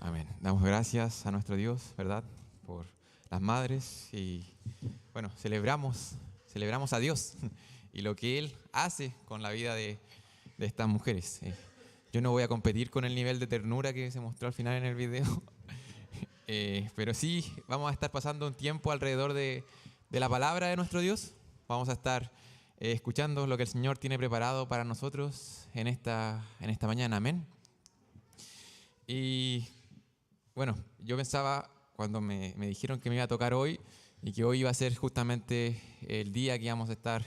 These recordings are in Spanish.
Amén. Damos gracias a nuestro Dios, ¿verdad? Por las madres y, bueno, celebramos a Dios y lo que Él hace con la vida de estas mujeres. Yo no voy a competir con el nivel de ternura que se mostró al final en el video, pero sí vamos a estar pasando un tiempo alrededor de la palabra de nuestro Dios. Vamos a estar escuchando lo que el Señor tiene preparado para nosotros en esta mañana. Amén. Y bueno, yo pensaba cuando me dijeron que me iba a tocar hoy y que hoy iba a ser justamente el día que íbamos a estar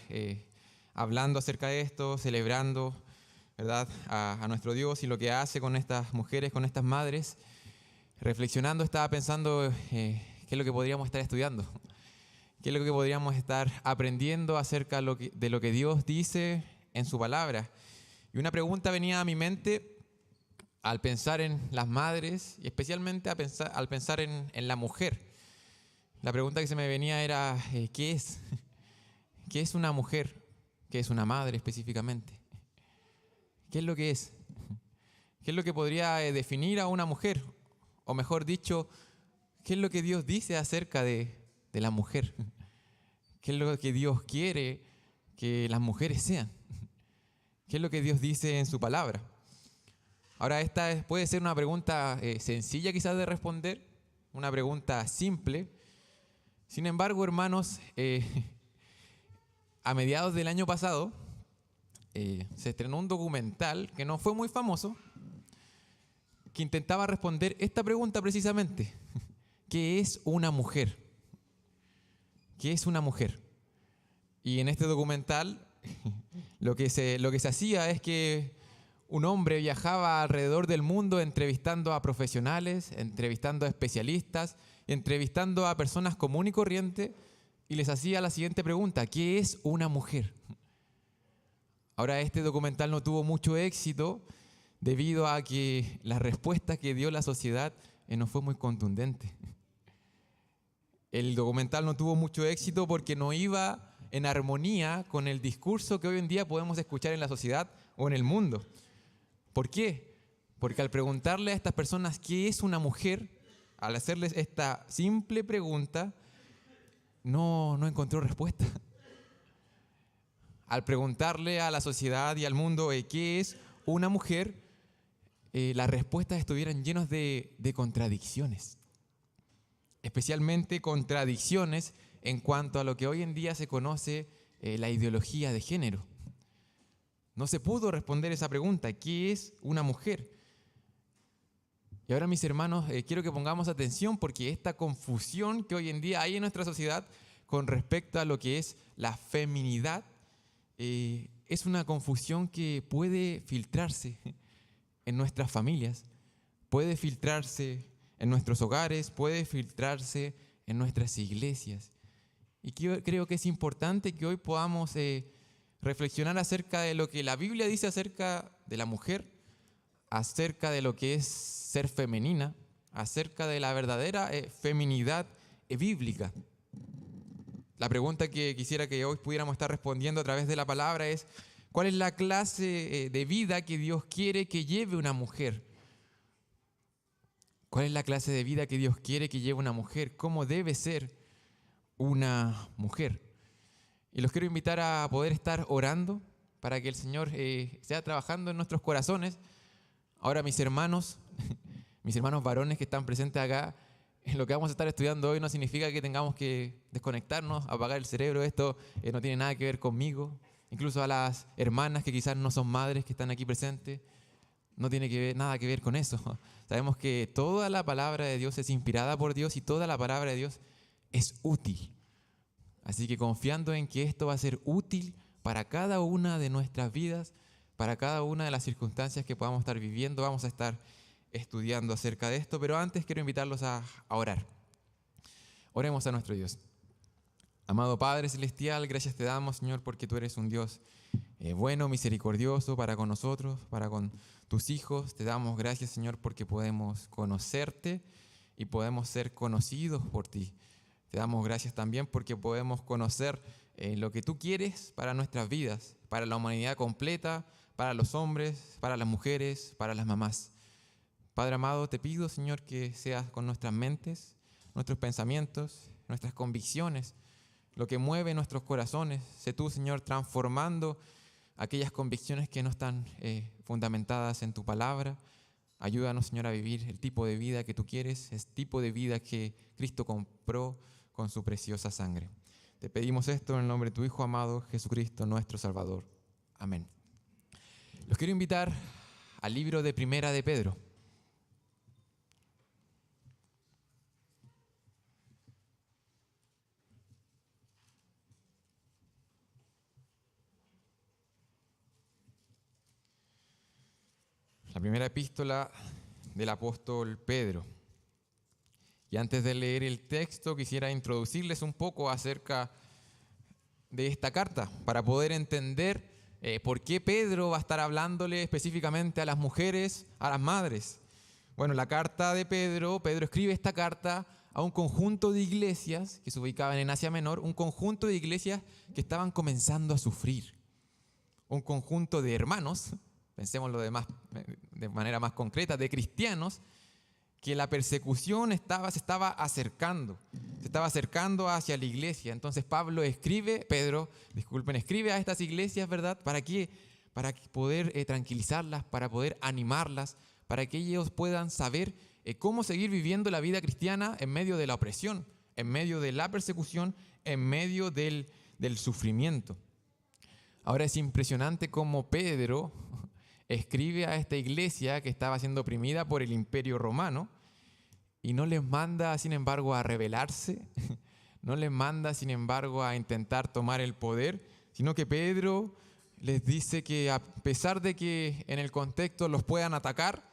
hablando acerca de esto, celebrando, ¿verdad?, a nuestro Dios y lo que hace con estas mujeres, con estas madres. Reflexionando, estaba pensando qué es lo que podríamos estar estudiando, qué es lo que podríamos estar aprendiendo acerca de lo que Dios dice en su palabra. Y una pregunta venía a mi mente al pensar en las madres y especialmente al pensar en la mujer. La pregunta que se me venía era, ¿qué es? ¿Qué es una mujer? ¿Qué es una madre específicamente? ¿Qué es lo que es? ¿Qué es lo que podría definir a una mujer? O mejor dicho, ¿qué es lo que Dios dice acerca de la mujer? ¿Qué es lo que Dios quiere que las mujeres sean? ¿Qué es lo que Dios dice en su palabra? Ahora, esta puede ser una pregunta sencilla quizás de responder, una pregunta simple. Sin embargo, hermanos, a mediados del año pasado se estrenó un documental que no fue muy famoso, que intentaba responder esta pregunta precisamente. ¿Qué es una mujer? ¿Qué es una mujer? Y en este documental lo que se hacía es que un hombre viajaba alrededor del mundo entrevistando a profesionales, entrevistando a especialistas, entrevistando a personas comunes y corrientes y les hacía la siguiente pregunta: ¿qué es una mujer? Ahora, este documental no tuvo mucho éxito debido a que la respuesta que dio la sociedad no fue muy contundente. El documental no tuvo mucho éxito porque no iba en armonía con el discurso que hoy en día podemos escuchar en la sociedad o en el mundo. ¿Por qué? Porque al preguntarle a estas personas qué es una mujer, al hacerles esta simple pregunta, no encontró respuesta. Al preguntarle a la sociedad y al mundo qué es una mujer, las respuestas estuvieran llenas de contradicciones. Especialmente contradicciones en cuanto a lo que hoy en día se conoce la ideología de género. No se pudo responder esa pregunta: ¿qué es una mujer? Y ahora, mis hermanos, quiero que pongamos atención porque esta confusión que hoy en día hay en nuestra sociedad con respecto a lo que es la feminidad es una confusión que puede filtrarse en nuestras familias, puede filtrarse en nuestros hogares, puede filtrarse en nuestras iglesias. Y creo que es importante que hoy podamos reflexionar acerca de lo que la Biblia dice acerca de la mujer, acerca de lo que es ser femenina, acerca de la verdadera feminidad bíblica. La pregunta que quisiera que hoy pudiéramos estar respondiendo a través de la palabra es: ¿cuál es la clase de vida que Dios quiere que lleve una mujer? ¿Cuál es la clase de vida que Dios quiere que lleve una mujer? ¿Cómo debe ser una mujer? Y los quiero invitar a poder estar orando para que el Señor sea trabajando en nuestros corazones. Ahora, mis hermanos varones que están presentes acá, lo que vamos a estar estudiando hoy no significa que tengamos que desconectarnos, apagar el cerebro. Esto no tiene nada que ver conmigo. Incluso a las hermanas que quizás no son madres que están aquí presentes, no tiene nada que ver con eso. Sabemos que toda la palabra de Dios es inspirada por Dios y toda la palabra de Dios es útil. Así que confiando en que esto va a ser útil para cada una de nuestras vidas, para cada una de las circunstancias que podamos estar viviendo, vamos a estar estudiando acerca de esto. Pero antes quiero invitarlos a orar. Oremos a nuestro Dios. Amado Padre Celestial, gracias te damos, Señor, porque tú eres un Dios bueno, misericordioso para con nosotros, para con tus hijos. Te damos gracias, Señor, porque podemos conocerte y podemos ser conocidos por ti. Te damos gracias también porque podemos conocer lo que tú quieres para nuestras vidas, para la humanidad completa, para los hombres, para las mujeres, para las mamás. Padre amado, te pido, Señor, que seas con nuestras mentes, nuestros pensamientos, nuestras convicciones, lo que mueve nuestros corazones. Sé tú, Señor, transformando aquellas convicciones que no están fundamentadas en tu palabra. Ayúdanos, Señor, a vivir el tipo de vida que tú quieres, el tipo de vida que Cristo compró con su preciosa sangre. Te pedimos esto en el nombre de tu Hijo amado, Jesucristo, nuestro Salvador. Amén. Los quiero invitar al libro de Primera de Pedro. La primera epístola del apóstol Pedro. Y antes de leer el texto, quisiera introducirles un poco acerca de esta carta, para poder entender por qué Pedro va a estar hablándole específicamente a las mujeres, a las madres. Bueno, la carta de Pedro escribe esta carta a un conjunto de iglesias que se ubicaban en Asia Menor, un conjunto de iglesias que estaban comenzando a sufrir. Un conjunto de hermanos, pensémoslo de manera más concreta, de cristianos, que la persecución se estaba acercando hacia la iglesia. Entonces Pedro escribe a estas iglesias, ¿verdad? ¿Para qué? Para poder tranquilizarlas, para poder animarlas, para que ellos puedan saber cómo seguir viviendo la vida cristiana en medio de la opresión, en medio de la persecución, en medio del sufrimiento. Ahora es impresionante cómo Pedro escribe a esta iglesia que estaba siendo oprimida por el Imperio Romano y no les manda, sin embargo, a rebelarse, no les manda, sin embargo, a intentar tomar el poder, sino que Pedro les dice que a pesar de que en el contexto los puedan atacar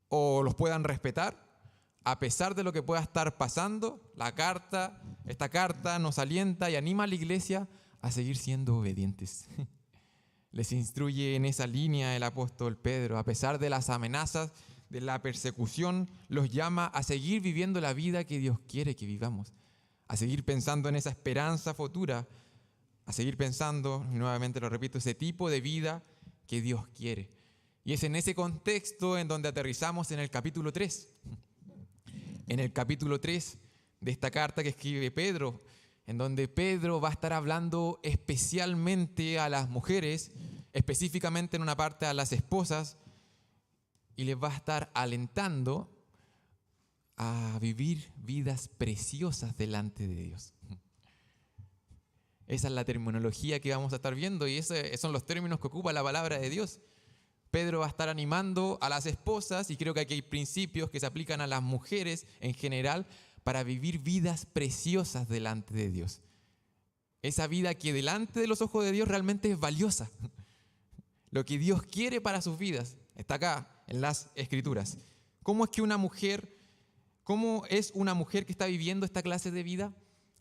o los puedan respetar, a pesar de lo que pueda estar pasando, esta carta nos alienta y anima a la iglesia a seguir siendo obedientes. Les instruye en esa línea el apóstol Pedro, a pesar de las amenazas, de la persecución, los llama a seguir viviendo la vida que Dios quiere que vivamos, a seguir pensando en esa esperanza futura, a seguir pensando, y nuevamente lo repito, ese tipo de vida que Dios quiere. Y es en ese contexto en donde aterrizamos en el capítulo 3. En el capítulo 3 de esta carta que escribe Pedro, en donde Pedro va a estar hablando especialmente a las mujeres, específicamente en una parte a las esposas, y les va a estar alentando a vivir vidas preciosas delante de Dios. Esa es la terminología que vamos a estar viendo y esos son los términos que ocupa la palabra de Dios. Pedro va a estar animando a las esposas, y creo que aquí hay principios que se aplican a las mujeres en general, para vivir vidas preciosas delante de Dios. Esa vida que delante de los ojos de Dios realmente es valiosa. Lo que Dios quiere para sus vidas está acá en las Escrituras. ¿Cómo es una mujer que está viviendo esta clase de vida?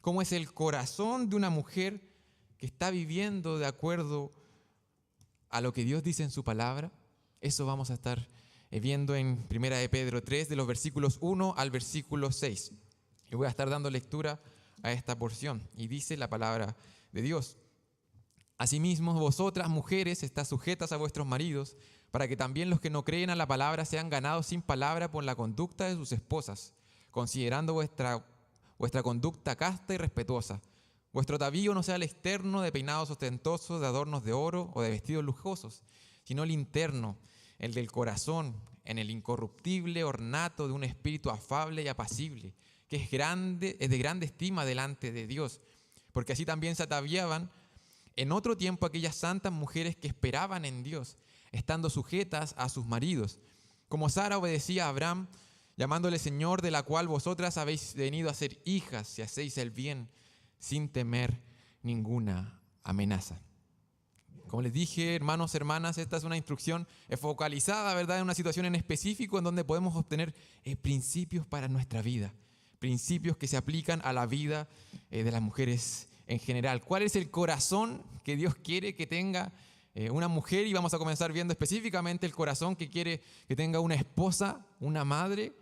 ¿Cómo es el corazón de una mujer que está viviendo de acuerdo a lo que Dios dice en su palabra? Eso vamos a estar viendo en 1 de Pedro 3, de los versículos 1 al versículo 6. Y voy a estar dando lectura a esta porción. Y dice la palabra de Dios: Asimismo, vosotras, mujeres, estás sujetas a vuestros maridos, para que también los que no creen a la palabra sean ganados sin palabra por la conducta de sus esposas, considerando vuestra conducta casta y respetuosa. Vuestro atavío no sea el externo de peinados ostentosos, de adornos de oro o de vestidos lujosos, sino el interno, el del corazón, en el incorruptible ornato de un espíritu afable y apacible, que es de grande estima delante de Dios. Porque así también se ataviaban en otro tiempo aquellas santas mujeres que esperaban en Dios, estando sujetas a sus maridos, como Sara obedecía a Abraham, llamándole Señor, de la cual vosotras habéis venido a ser hijas, si hacéis el bien, sin temer ninguna amenaza. Como les dije, hermanos, hermanas, esta es una instrucción focalizada, ¿verdad?, en una situación en específico en donde podemos obtener principios para nuestra vida, principios que se aplican a la vida de las mujeres en general. ¿Cuál es el corazón que Dios quiere que tenga una mujer? Y vamos a comenzar viendo específicamente el corazón que quiere que tenga una esposa, una madre.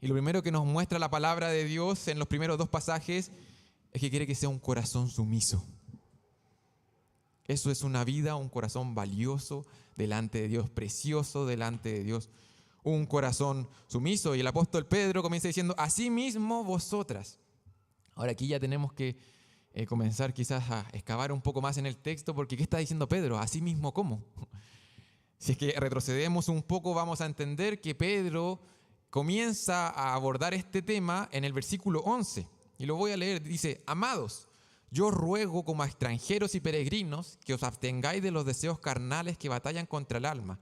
Y lo primero que nos muestra la palabra de Dios en los primeros dos pasajes es que quiere que sea un corazón sumiso. Eso es una vida, un corazón valioso delante de Dios, precioso delante de Dios. un corazón sumiso. Y el apóstol Pedro comienza diciendo, asimismo vosotras. Ahora aquí ya tenemos que comenzar quizás a excavar un poco más en el texto, porque ¿qué está diciendo Pedro? Asimismo, ¿cómo? Si es que retrocedemos un poco, vamos a entender que Pedro comienza a abordar este tema en el versículo 11. Y lo voy a leer. Dice, amados, yo ruego como a extranjeros y peregrinos que os abstengáis de los deseos carnales que batallan contra el alma,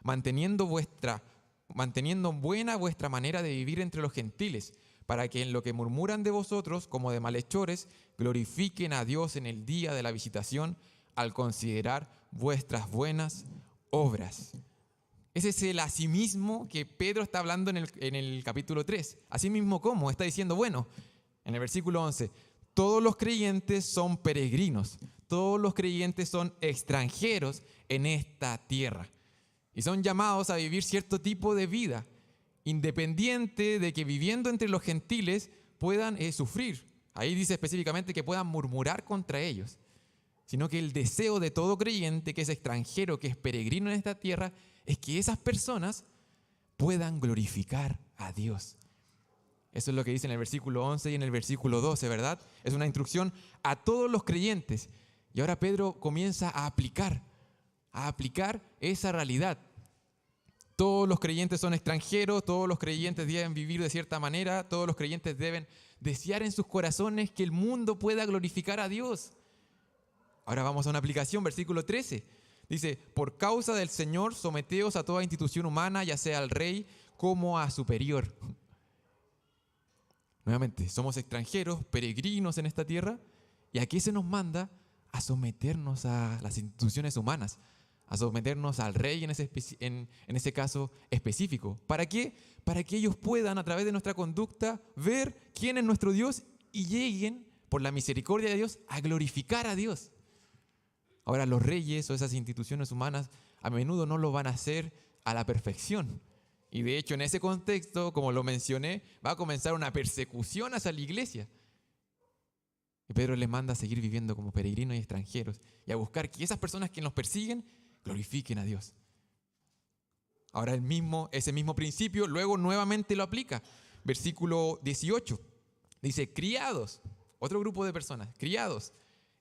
manteniendo buena vuestra manera de vivir entre los gentiles, para que en lo que murmuran de vosotros, como de malhechores, glorifiquen a Dios en el día de la visitación, al considerar vuestras buenas obras. Ese es el asimismo que Pedro está hablando en el capítulo 3. Asimismo, ¿cómo? Está diciendo, bueno, en el versículo 11, todos los creyentes son peregrinos, todos los creyentes son extranjeros en esta tierra y son llamados a vivir cierto tipo de vida, independiente de que viviendo entre los gentiles puedan sufrir. Ahí dice específicamente que puedan murmurar contra ellos, sino que el deseo de todo creyente que es extranjero, que es peregrino en esta tierra, es que esas personas puedan glorificar a Dios. Eso es lo que dice en el versículo 11 y en el versículo 12, ¿verdad? Es una instrucción a todos los creyentes. Y ahora Pedro comienza a aplicar esa realidad. Todos los creyentes son extranjeros, todos los creyentes deben vivir de cierta manera, todos los creyentes deben desear en sus corazones que el mundo pueda glorificar a Dios. Ahora vamos a una aplicación, versículo 13. Dice, por causa del Señor, someteos a toda institución humana, ya sea al rey como a superior. Nuevamente, somos extranjeros, peregrinos en esta tierra, y aquí se nos manda a someternos a las instituciones humanas, a someternos al rey en ese caso específico. ¿Para qué? Para que ellos puedan, a través de nuestra conducta, ver quién es nuestro Dios y lleguen, por la misericordia de Dios, a glorificar a Dios. Ahora, los reyes o esas instituciones humanas a menudo no lo van a hacer a la perfección. Y de hecho, en ese contexto, como lo mencioné, va a comenzar una persecución hacia la iglesia. Y Pedro les manda a seguir viviendo como peregrinos y extranjeros y a buscar que esas personas que nos persiguen glorifiquen a Dios. Ahora ese mismo principio luego nuevamente lo aplica. Versículo 18 dice, criados, otro grupo de personas, criados,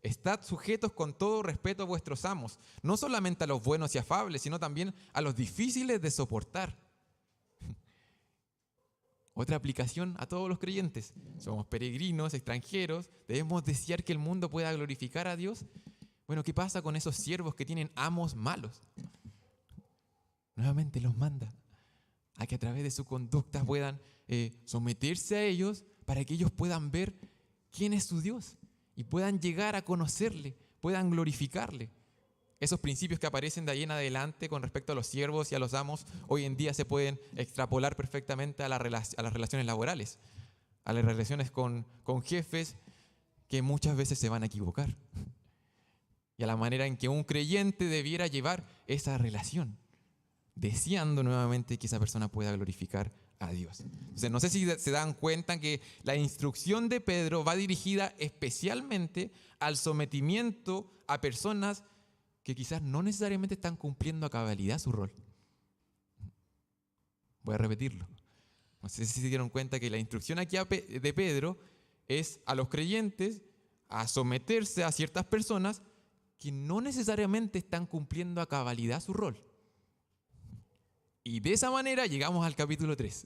estad sujetos con todo respeto a vuestros amos, no solamente a los buenos y afables, sino también a los difíciles de soportar. Otra aplicación a todos los creyentes. Somos peregrinos, extranjeros, debemos desear que el mundo pueda glorificar a Dios. Bueno, ¿qué pasa con esos siervos que tienen amos malos? Nuevamente los manda a que a través de su conducta puedan someterse a ellos para que ellos puedan ver quién es su Dios y puedan llegar a conocerle, puedan glorificarle. Esos principios que aparecen de ahí en adelante con respecto a los siervos y a los amos, hoy en día se pueden extrapolar perfectamente a las relaciones laborales, a las relaciones con jefes que muchas veces se van a equivocar, y a la manera en que un creyente debiera llevar esa relación, deseando nuevamente que esa persona pueda glorificar a Dios. Entonces, no sé si se dan cuenta que la instrucción de Pedro va dirigida especialmente al sometimiento a personas que quizás no necesariamente están cumpliendo a cabalidad su rol. Voy a repetirlo. No sé si se dieron cuenta que la instrucción aquí de Pedro es a los creyentes a someterse a ciertas personas que no necesariamente están cumpliendo a cabalidad su rol. Y de esa manera llegamos al capítulo 3.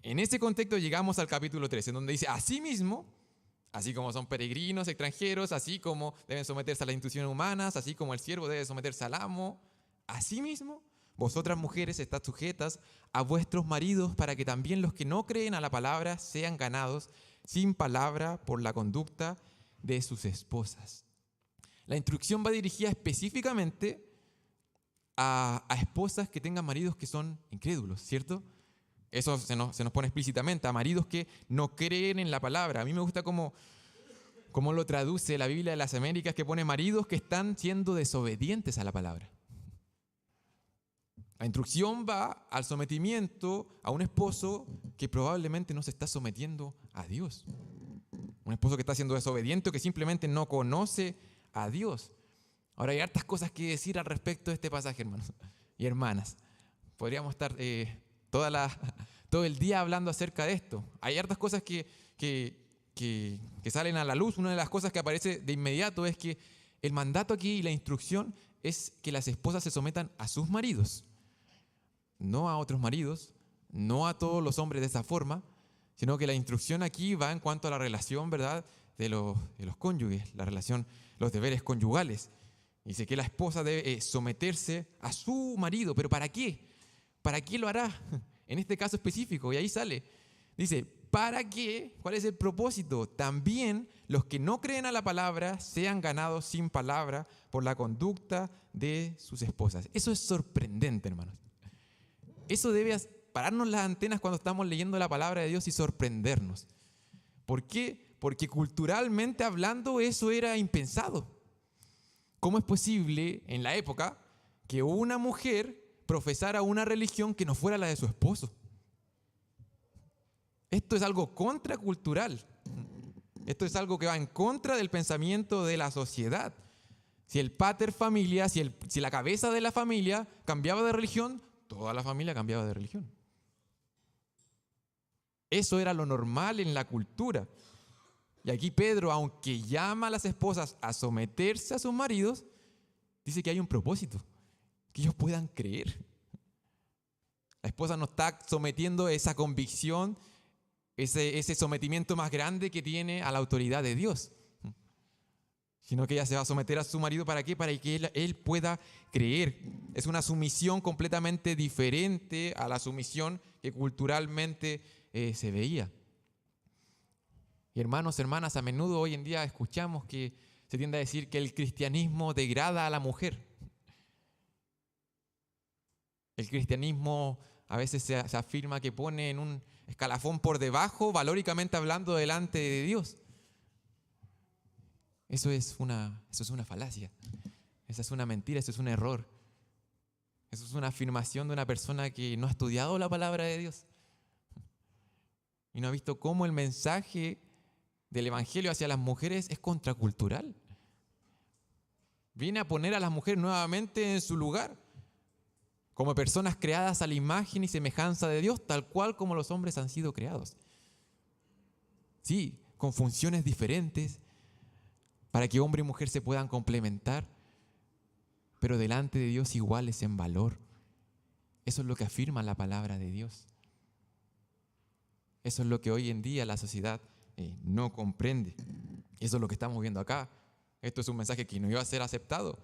En ese contexto llegamos al capítulo 3, en donde dice, asimismo, así como son peregrinos, extranjeros, así como deben someterse a las instituciones humanas, así como el siervo debe someterse al amo, asimismo, vosotras mujeres estad sujetas a vuestros maridos para que también los que no creen a la palabra sean ganados sin palabra por la conducta de sus esposas. La instrucción va dirigida específicamente a esposas que tengan maridos que son incrédulos, ¿cierto? Eso se nos pone explícitamente, a maridos que no creen en la palabra. A mí me gusta cómo lo traduce la Biblia de las Américas, que pone maridos que están siendo desobedientes a la palabra. La instrucción va al sometimiento a un esposo que probablemente no se está sometiendo a Dios. Un esposo que está siendo desobediente o que simplemente no conoce a Dios. Ahora hay hartas cosas que decir al respecto de este pasaje, hermanos y hermanas. Podríamos estar todo el día hablando acerca de esto. Hay hartas cosas que salen a la luz. Una de las cosas que aparece de inmediato es que el mandato aquí y la instrucción es que las esposas se sometan a sus maridos, no a otros maridos, no a todos los hombres de esa forma, sino que la instrucción aquí va en cuanto a la relación, ¿verdad?, de los cónyuges, la relación, los deberes conyugales. Dice que la esposa debe someterse a su marido, pero ¿para qué? ¿Para qué lo hará? En este caso específico, y ahí sale. Dice, ¿para qué? ¿Cuál es el propósito? También los que no creen a la palabra sean ganados sin palabra por la conducta de sus esposas. Eso es sorprendente, hermanos. Eso debe pararnos las antenas cuando estamos leyendo la palabra de Dios y sorprendernos. ¿Por qué? Porque culturalmente hablando eso era impensado. ¿Cómo es posible en la época que una mujer profesara una religión que no fuera la de su esposo? Esto es algo contracultural. Esto es algo que va en contra del pensamiento de la sociedad. Si el pater familia, si la cabeza de la familia cambiaba de religión, toda la familia cambiaba de religión. Eso era lo normal en la cultura. Y aquí Pedro, aunque llama a las esposas a someterse a sus maridos, dice que hay un propósito, que ellos puedan creer. La esposa no está sometiendo esa convicción, ese sometimiento más grande que tiene a la autoridad de Dios, sino que ella se va a someter a su marido. ¿Para qué? Para que él pueda creer. Es una sumisión completamente diferente a la sumisión que culturalmente se veía. Y hermanos, hermanas, a menudo hoy en día escuchamos que se tiende a decir que el cristianismo degrada a la mujer. El cristianismo a veces se afirma que pone en un escalafón por debajo, valóricamente hablando, delante de Dios. Eso es una falacia. Esa es una mentira, eso es un error. Eso es una afirmación de una persona que no ha estudiado la palabra de Dios y no ha visto cómo el mensaje del evangelio hacia las mujeres es contracultural. Viene a poner a las mujeres nuevamente en su lugar, como personas creadas a la imagen y semejanza de Dios, tal cual como los hombres han sido creados. Sí, con funciones diferentes, para que hombre y mujer se puedan complementar, pero delante de Dios iguales en valor. Eso es lo que afirma la palabra de Dios. Eso es lo que hoy en día la sociedad no comprende. Eso es lo que estamos viendo acá. Esto es un mensaje que no iba a ser aceptado.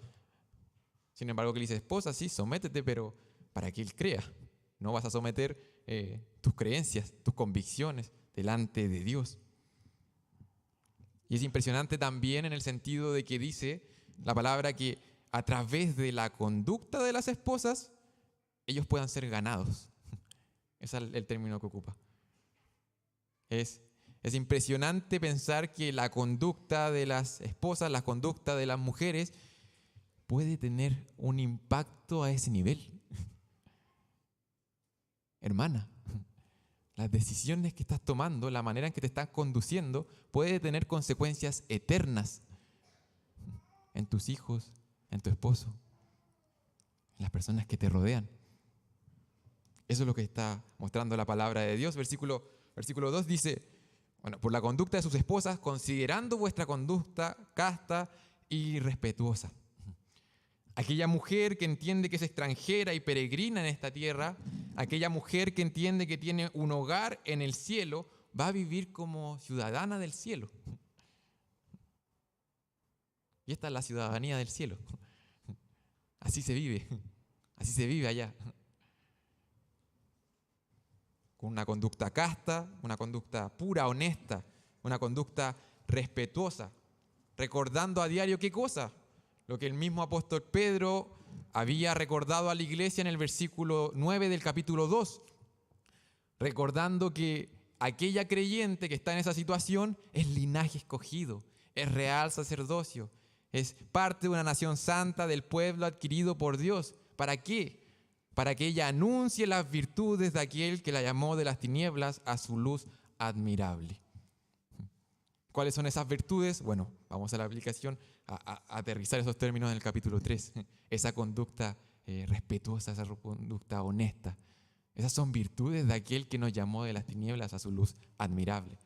Sin embargo, que le dice, esposa, sí, sométete, pero para que él crea. No vas a someter tus creencias, tus convicciones delante de Dios. Y es impresionante también en el sentido de que dice la palabra que a través de la conducta de las esposas, ellos puedan ser ganados. Ese es el término que ocupa. Es impresionante pensar que la conducta de las esposas, la conducta de las mujeres, puede tener un impacto a ese nivel. Hermana, las decisiones que estás tomando, la manera en que te estás conduciendo, puede tener consecuencias eternas en tus hijos, en tu esposo, en las personas que te rodean. Eso es lo que está mostrando la palabra de Dios. Versículo 2 dice, bueno, por la conducta de sus esposas, considerando vuestra conducta casta y respetuosa. Aquella mujer que entiende que es extranjera y peregrina en esta tierra, aquella mujer que entiende que tiene un hogar en el cielo, va a vivir como ciudadana del cielo. Y esta es la ciudadanía del cielo. Así se vive allá. Con una conducta casta, una conducta pura, honesta, una conducta respetuosa. Recordando a diario, ¿qué cosa? Lo que el mismo apóstol Pedro había recordado a la iglesia en el versículo 9 del capítulo 2. Recordando que aquella creyente que está en esa situación es linaje escogido, es real sacerdocio, es parte de una nación santa del pueblo adquirido por Dios. ¿Para qué? Para que ella anuncie las virtudes de aquel que la llamó de las tinieblas a su luz admirable. ¿Cuáles son esas virtudes? Bueno, vamos a la aplicación, a aterrizar esos términos en el capítulo 3. Esa conducta respetuosa, esa conducta honesta. Esas son virtudes de aquel que nos llamó de las tinieblas a su luz admirable.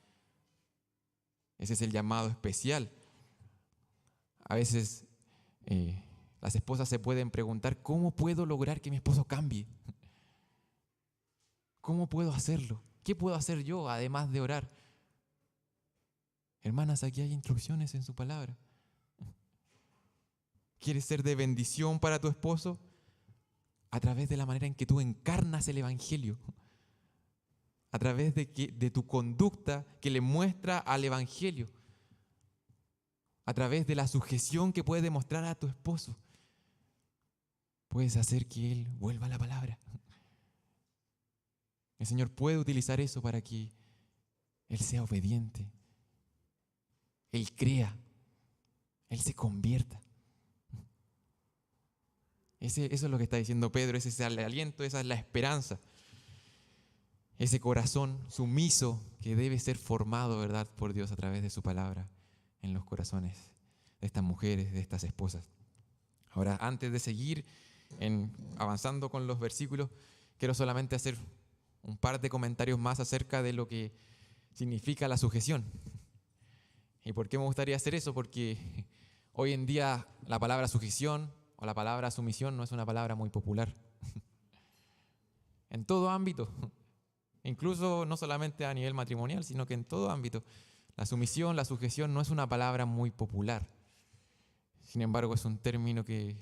Ese es el llamado especial. A veces las esposas se pueden preguntar, ¿cómo puedo lograr que mi esposo cambie? ¿Cómo puedo hacerlo? ¿Qué puedo hacer yo además de orar? Hermanas, aquí hay instrucciones en su palabra. ¿Quieres ser de bendición para tu esposo? A través de la manera en que tú encarnas el Evangelio. A través de tu conducta que le muestra al Evangelio. A través de la sujeción que puedes demostrar a tu esposo. Puedes hacer que él vuelva a la palabra. El Señor puede utilizar eso para que él sea obediente. Él crea. Él se convierta. Eso es lo que está diciendo Pedro, ese es el aliento, esa es la esperanza. Ese corazón sumiso que debe ser formado, ¿verdad?, por Dios a través de su palabra en los corazones de estas mujeres, de estas esposas. Ahora, antes de seguir avanzando con los versículos, quiero solamente hacer un par de comentarios más acerca de lo que significa la sujeción. ¿Y por qué me gustaría hacer eso? Porque hoy en día la palabra sujeción o la palabra sumisión no es una palabra muy popular. En todo ámbito, incluso no solamente a nivel matrimonial, sino que en todo ámbito, la sumisión, la sujeción no es una palabra muy popular. Sin embargo, es un término que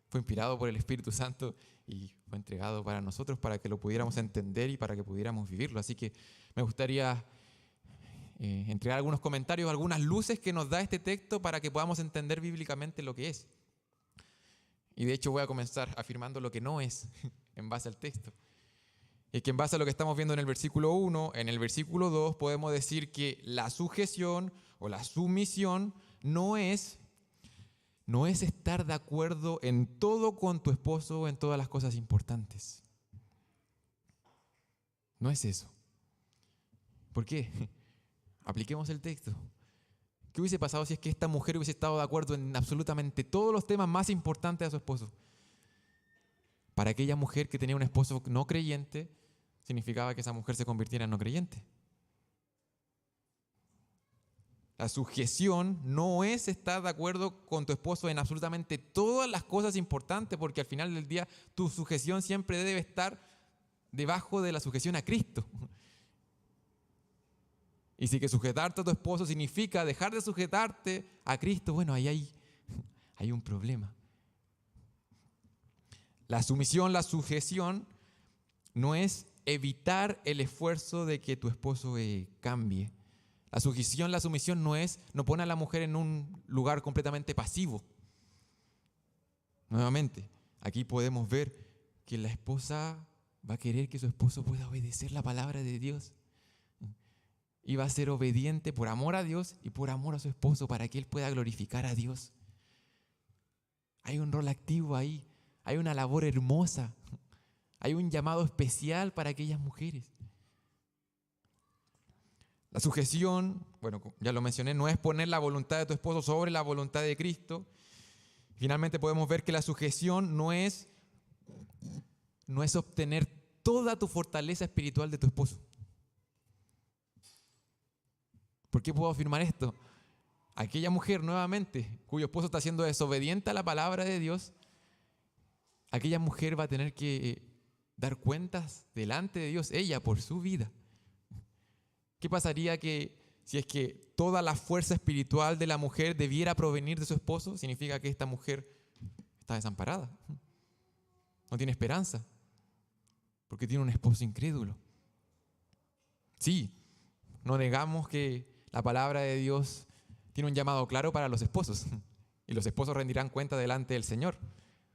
fue inspirado por el Espíritu Santo y fue entregado para nosotros para que lo pudiéramos entender y para que pudiéramos vivirlo. Así que me gustaría entregar algunos comentarios, algunas luces que nos da este texto para que podamos entender bíblicamente lo que es. Y de hecho voy a comenzar afirmando lo que no es en base al texto. Es que en base a lo que estamos viendo en el versículo 1, en el versículo 2 podemos decir que la sujeción o la sumisión no es estar de acuerdo en todo con tu esposo, en todas las cosas importantes. No es eso. ¿Por qué? Apliquemos el texto. ¿Qué hubiese pasado si es que esta mujer hubiese estado de acuerdo en absolutamente todos los temas más importantes de su esposo? Para aquella mujer que tenía un esposo no creyente, significaba que esa mujer se convirtiera en no creyente. La sujeción no es estar de acuerdo con tu esposo en absolutamente todas las cosas importantes, porque al final del día tu sujeción siempre debe estar debajo de la sujeción a Cristo. Y si que sujetarte a tu esposo significa dejar de sujetarte a Cristo, bueno, ahí hay un problema. La sumisión, la sujeción, no es evitar el esfuerzo de que tu esposo cambie. La sujeción, la sumisión no pone a la mujer en un lugar completamente pasivo. Nuevamente, aquí podemos ver que la esposa va a querer que su esposo pueda obedecer la palabra de Dios. Y va a ser obediente por amor a Dios y por amor a su esposo para que él pueda glorificar a Dios. Hay un rol activo ahí, hay una labor hermosa, hay un llamado especial para aquellas mujeres. La sujeción, bueno, ya lo mencioné, no es poner la voluntad de tu esposo sobre la voluntad de Cristo. Finalmente podemos ver que la sujeción no es obtener toda tu fortaleza espiritual de tu esposo. ¿Por qué puedo afirmar esto? Aquella mujer, nuevamente, cuyo esposo está siendo desobediente a la palabra de Dios, aquella mujer va a tener que dar cuentas delante de Dios, ella, por su vida. ¿Qué pasaría si es que toda la fuerza espiritual de la mujer debiera provenir de su esposo? Significa que esta mujer está desamparada, no tiene esperanza, porque tiene un esposo incrédulo. Sí, no negamos que la palabra de Dios tiene un llamado claro para los esposos, y los esposos rendirán cuenta delante del Señor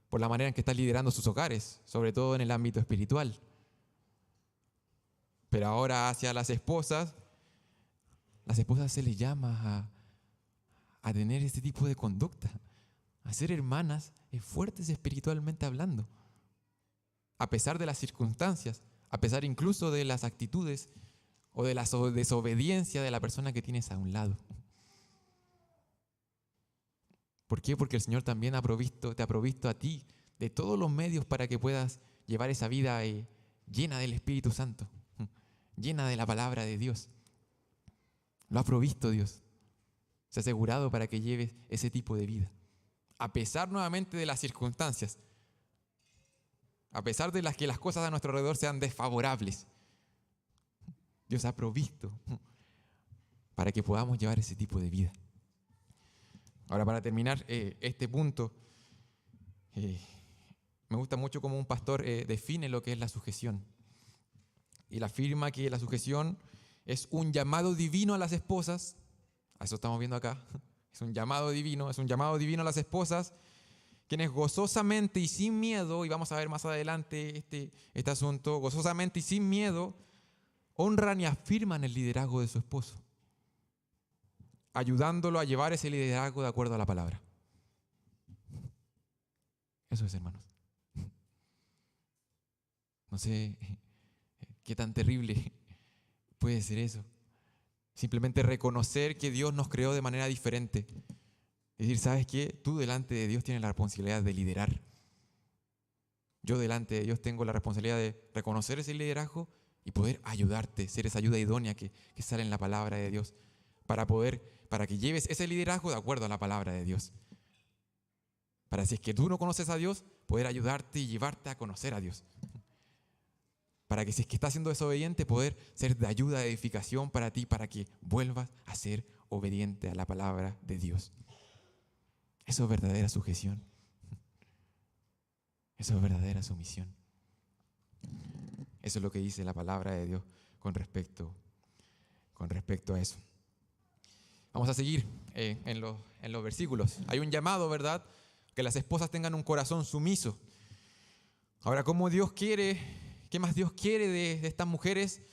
por la manera en que están liderando sus hogares, sobre todo en el ámbito espiritual. Pero ahora hacia las esposas se les llama a tener este tipo de conducta, a ser hermanas fuertes espiritualmente hablando, a pesar de las circunstancias, a pesar incluso de las actitudes o de la desobediencia de la persona que tienes a un lado. ¿Por qué? Porque el Señor también te ha provisto a ti de todos los medios para que puedas llevar esa vida llena del Espíritu Santo, llena de la palabra de Dios. Lo ha provisto Dios. Se ha asegurado para que lleves ese tipo de vida. A pesar nuevamente de las circunstancias, a pesar de que las cosas a nuestro alrededor sean desfavorables, Dios ha provisto para que podamos llevar ese tipo de vida. Ahora, para terminar este punto, me gusta mucho cómo un pastor define lo que es la sujeción. Y él afirma que la sujeción es un llamado divino a las esposas. A eso estamos viendo acá. Es un llamado divino a las esposas, quienes gozosamente y sin miedo, y vamos a ver más adelante este asunto, gozosamente y sin miedo, honran y afirman el liderazgo de su esposo, ayudándolo a llevar ese liderazgo de acuerdo a la palabra. Eso es, hermanos. No sé qué tan terrible puede ser eso. Simplemente reconocer que Dios nos creó de manera diferente. Decir, ¿sabes qué? Tú delante de Dios tienes la responsabilidad de liderar. Yo delante de Dios tengo la responsabilidad de reconocer ese liderazgo y poder ayudarte, ser esa ayuda idónea que sale en la palabra de Dios, para que lleves ese liderazgo de acuerdo a la palabra de Dios. Para si es que tú no conoces a Dios, poder ayudarte y llevarte a conocer a Dios. Para que si es que estás siendo desobediente, poder ser de ayuda, de edificación para ti, para que vuelvas a ser obediente a la palabra de Dios. Eso es verdadera sujeción. Eso es verdadera sumisión. Eso es lo que dice la palabra de Dios con respecto a eso. Vamos a seguir en los versículos. Hay un llamado, ¿verdad? Que las esposas tengan un corazón sumiso. Ahora, ¿cómo Dios quiere? ¿Qué más Dios quiere de estas mujeres?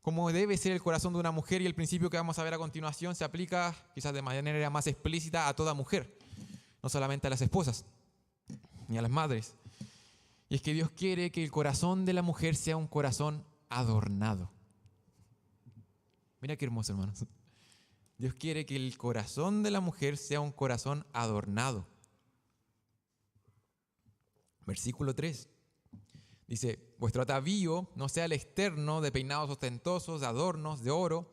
¿Cómo debe ser el corazón de una mujer? Y el principio que vamos a ver a continuación se aplica quizás de manera más explícita a toda mujer, no solamente a las esposas ni a las madres. Y es que Dios quiere que el corazón de la mujer sea un corazón adornado. Mira qué hermoso, hermanos. Dios quiere que el corazón de la mujer sea un corazón adornado. Versículo 3. Dice, vuestro atavío no sea el externo de peinados ostentosos, de adornos, de oro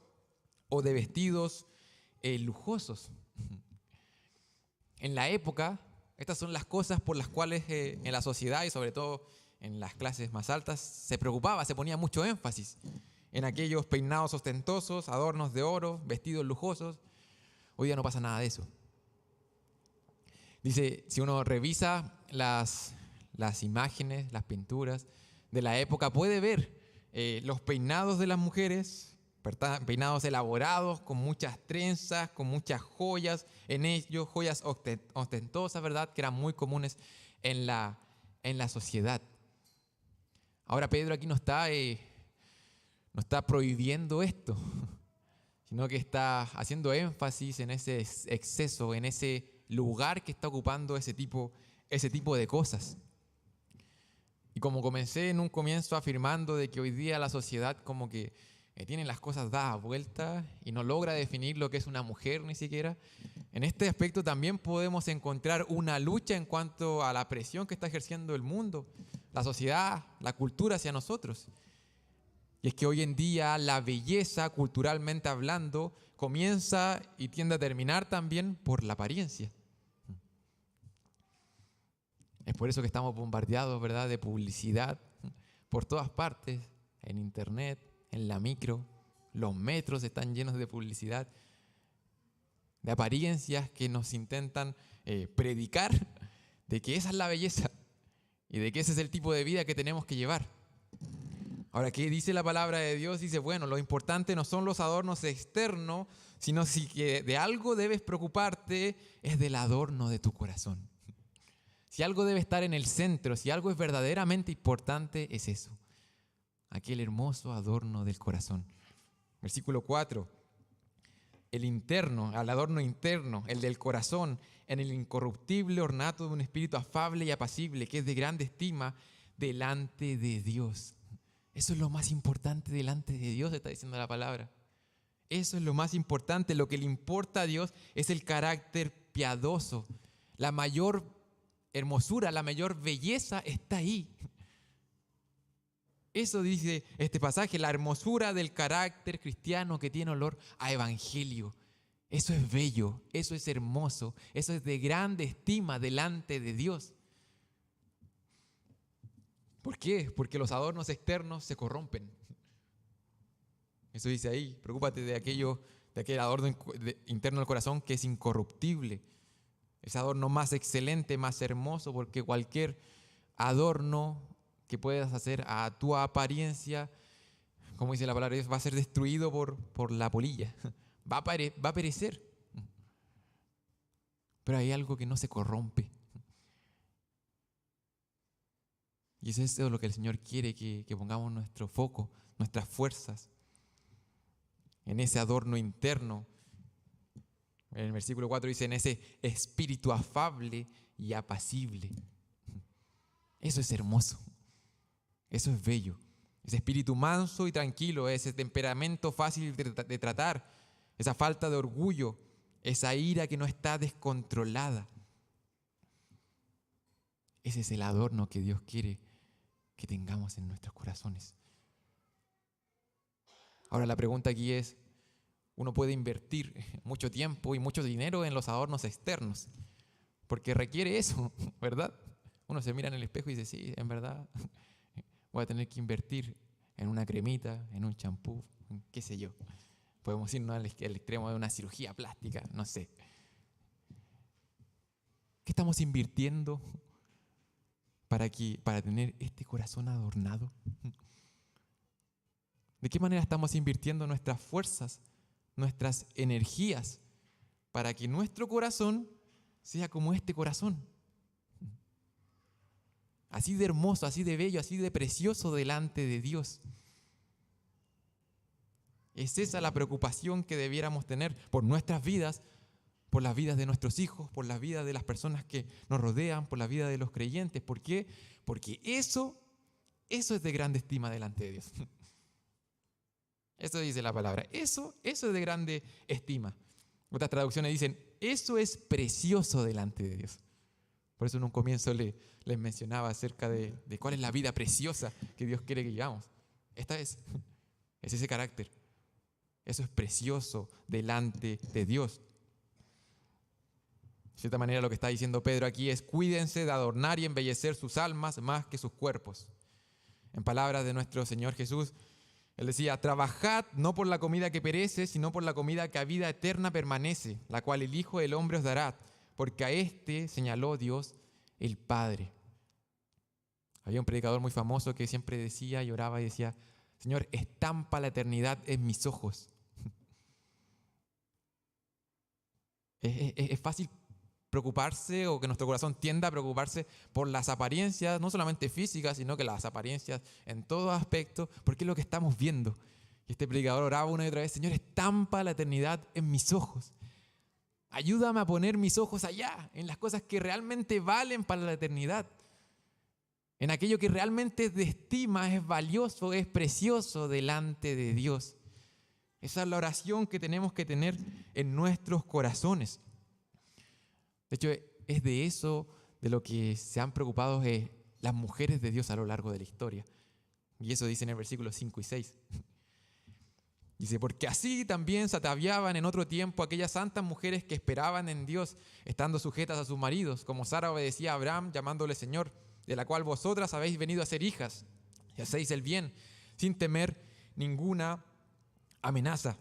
o de vestidos lujosos. En la época, estas son las cosas por las cuales en la sociedad y sobre todo en las clases más altas se preocupaba, se ponía mucho énfasis en aquellos peinados ostentosos, adornos de oro, vestidos lujosos. Hoy día no pasa nada de eso. Dice, si uno revisa las imágenes, las pinturas de la época, puede ver los peinados de las mujeres, peinados elaborados, con muchas trenzas, con muchas joyas en ellos, joyas ostentosas, ¿verdad?, que eran muy comunes en la sociedad. Ahora Pedro aquí no está prohibiendo esto, sino que está haciendo énfasis en ese exceso, en ese lugar que está ocupando ese tipo de cosas. Y como comencé en un comienzo afirmando de que hoy día la sociedad como que tiene las cosas dadas vueltas y no logra definir lo que es una mujer ni siquiera, en este aspecto también podemos encontrar una lucha en cuanto a la presión que está ejerciendo el mundo, la sociedad, la cultura hacia nosotros. Y es que hoy en día la belleza, culturalmente hablando, comienza y tiende a terminar también por la apariencia. Es por eso que estamos bombardeados, ¿verdad?, de publicidad por todas partes, en internet, en la micro, los metros están llenos de publicidad, de apariencias que nos intentan predicar de que esa es la belleza y de que ese es el tipo de vida que tenemos que llevar. Ahora, ¿qué dice la palabra de Dios? Dice, bueno, lo importante no son los adornos externos, sino si que de algo debes preocuparte, es del adorno de tu corazón. Si algo debe estar en el centro, si algo es verdaderamente importante, es eso. Aquel hermoso adorno del corazón. Versículo 4. El adorno interno, el del corazón, en el incorruptible ornato de un espíritu afable y apacible, que es de grande estima delante de Dios. Eso es lo más importante delante de Dios, está diciendo la palabra. Eso es lo más importante. Lo que le importa a Dios es el carácter piadoso. La mayor hermosura, la mayor belleza está ahí. Eso dice este pasaje, la hermosura del carácter cristiano que tiene olor a evangelio. Eso es bello, eso es hermoso, eso es de grande estima delante de Dios. ¿Por qué? Porque los adornos externos se corrompen. Eso dice ahí, preocúpate de aquel adorno interno del corazón que es incorruptible. Ese adorno más excelente, más hermoso, porque cualquier adorno que puedas hacer a tu apariencia, como dice la palabra de Dios, va a ser destruido por la polilla. Va a perecer. Pero hay algo que no se corrompe. Y es eso lo que el Señor quiere, que pongamos nuestro foco, nuestras fuerzas en ese adorno interno. En el versículo 4 dice, en ese espíritu afable y apacible. Eso es hermoso. Eso es bello. Ese espíritu manso y tranquilo, ese temperamento fácil de tratar, esa falta de orgullo, esa ira que no está descontrolada. Ese es el adorno que Dios quiere que tengamos en nuestros corazones. Ahora la pregunta aquí es, uno puede invertir mucho tiempo y mucho dinero en los adornos externos, porque requiere eso, ¿verdad? Uno se mira en el espejo y dice, sí, en verdad, voy a tener que invertir en una cremita, en un champú, qué sé yo. Podemos irnos al extremo de una cirugía plástica, no sé. ¿Qué estamos invirtiendo para tener este corazón adornado? ¿De qué manera estamos invirtiendo nuestras fuerzas, nuestras energías, para que nuestro corazón sea como este corazón? Así de hermoso, así de bello, así de precioso delante de Dios. Es esa la preocupación que debiéramos tener por nuestras vidas, por las vidas de nuestros hijos, por las vidas de las personas que nos rodean, por la vida de los creyentes. ¿Por qué? Porque eso es de grande estima delante de Dios. Eso dice la palabra. Eso es de grande estima. Otras traducciones dicen, eso es precioso delante de Dios. Por eso en un comienzo les mencionaba acerca de cuál es la vida preciosa que Dios quiere que vivamos. Esta es ese carácter. Eso es precioso delante de Dios. De cierta manera lo que está diciendo Pedro aquí es, cuídense de adornar y embellecer sus almas más que sus cuerpos. En palabras de nuestro Señor Jesús, Él decía, trabajad no por la comida que perece, sino por la comida que a vida eterna permanece, la cual el Hijo del Hombre os dará, porque a este señaló Dios el Padre. Había un predicador muy famoso que siempre decía, lloraba y decía, Señor, estampa la eternidad en mis ojos. Es fácil preocuparse o que nuestro corazón tienda a preocuparse por las apariencias, no solamente físicas, sino que las apariencias en todo aspecto, porque es lo que estamos viendo. Y este predicador oraba una y otra vez, Señor, estampa la eternidad en mis ojos. Ayúdame a poner mis ojos allá, en las cosas que realmente valen para la eternidad. En aquello que realmente es de estima, es valioso, es precioso delante de Dios. Esa es la oración que tenemos que tener en nuestros corazones. De hecho, es de eso de lo que se han preocupado las mujeres de Dios a lo largo de la historia. Y eso dice en el versículo 5 y 6. Dice, porque así también se ataviaban en otro tiempo aquellas santas mujeres que esperaban en Dios, estando sujetas a sus maridos, como Sara obedecía a Abraham, llamándole Señor, de la cual vosotras habéis venido a ser hijas, y hacéis el bien, sin temer ninguna amenaza.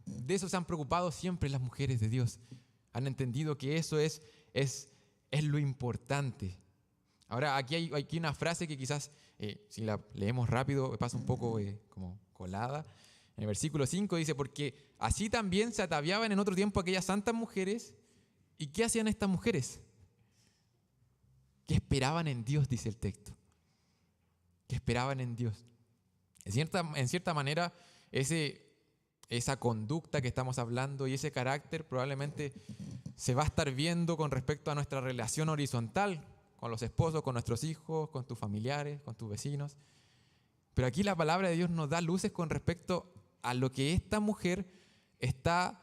De eso se han preocupado siempre las mujeres de Dios. Han entendido que eso es lo importante. Ahora, aquí hay una frase que quizás, si la leemos rápido, pasa un poco como colada. En el versículo 5 dice, porque así también se ataviaban en otro tiempo aquellas santas mujeres. ¿Y qué hacían estas mujeres? Que esperaban en Dios, dice el texto. Que esperaban en Dios. En cierta manera, esa conducta que estamos hablando y ese carácter probablemente se va a estar viendo con respecto a nuestra relación horizontal con los esposos, con nuestros hijos, con tus familiares, con tus vecinos. Pero aquí la palabra de Dios nos da luces con respecto a lo que esta mujer está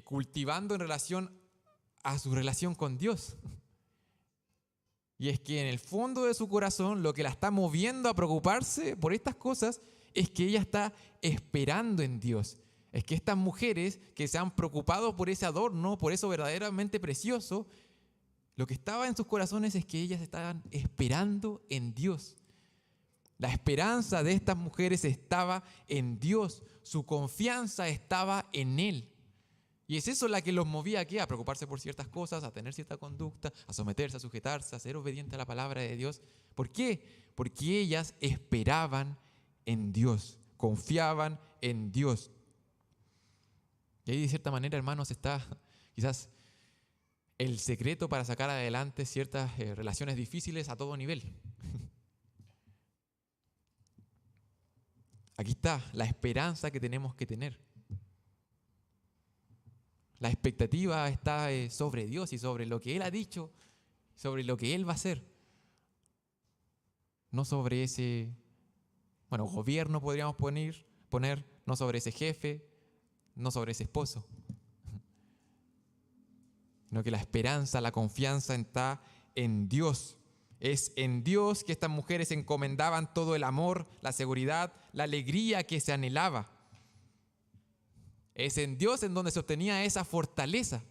cultivando en relación a su relación con Dios. Y es que en el fondo de su corazón lo que la está moviendo a preocuparse por estas cosas es que ella está esperando en Dios. Es que estas mujeres que se han preocupado por ese adorno, por eso verdaderamente precioso, lo que estaba en sus corazones es que ellas estaban esperando en Dios. La esperanza de estas mujeres estaba en Dios. Su confianza estaba en Él. Y es eso la que los movía aquí a preocuparse por ciertas cosas, a tener cierta conducta, a someterse, a sujetarse, a ser obediente a la palabra de Dios. ¿Por qué? Porque ellas esperaban en Dios, confiaban en Dios. Y ahí de cierta manera, hermanos, está quizás el secreto para sacar adelante ciertas relaciones difíciles a todo nivel. Aquí está la esperanza que tenemos que tener. La expectativa está sobre Dios y sobre lo que Él ha dicho, sobre lo que Él va a hacer. No sobre ese, gobierno podríamos poner, no sobre ese jefe, no sobre ese esposo. Sino que la esperanza, la confianza está en Dios. Es en Dios que estas mujeres encomendaban todo el amor, la seguridad, la alegría que se anhelaba. Es en Dios en donde se obtenía esa fortaleza.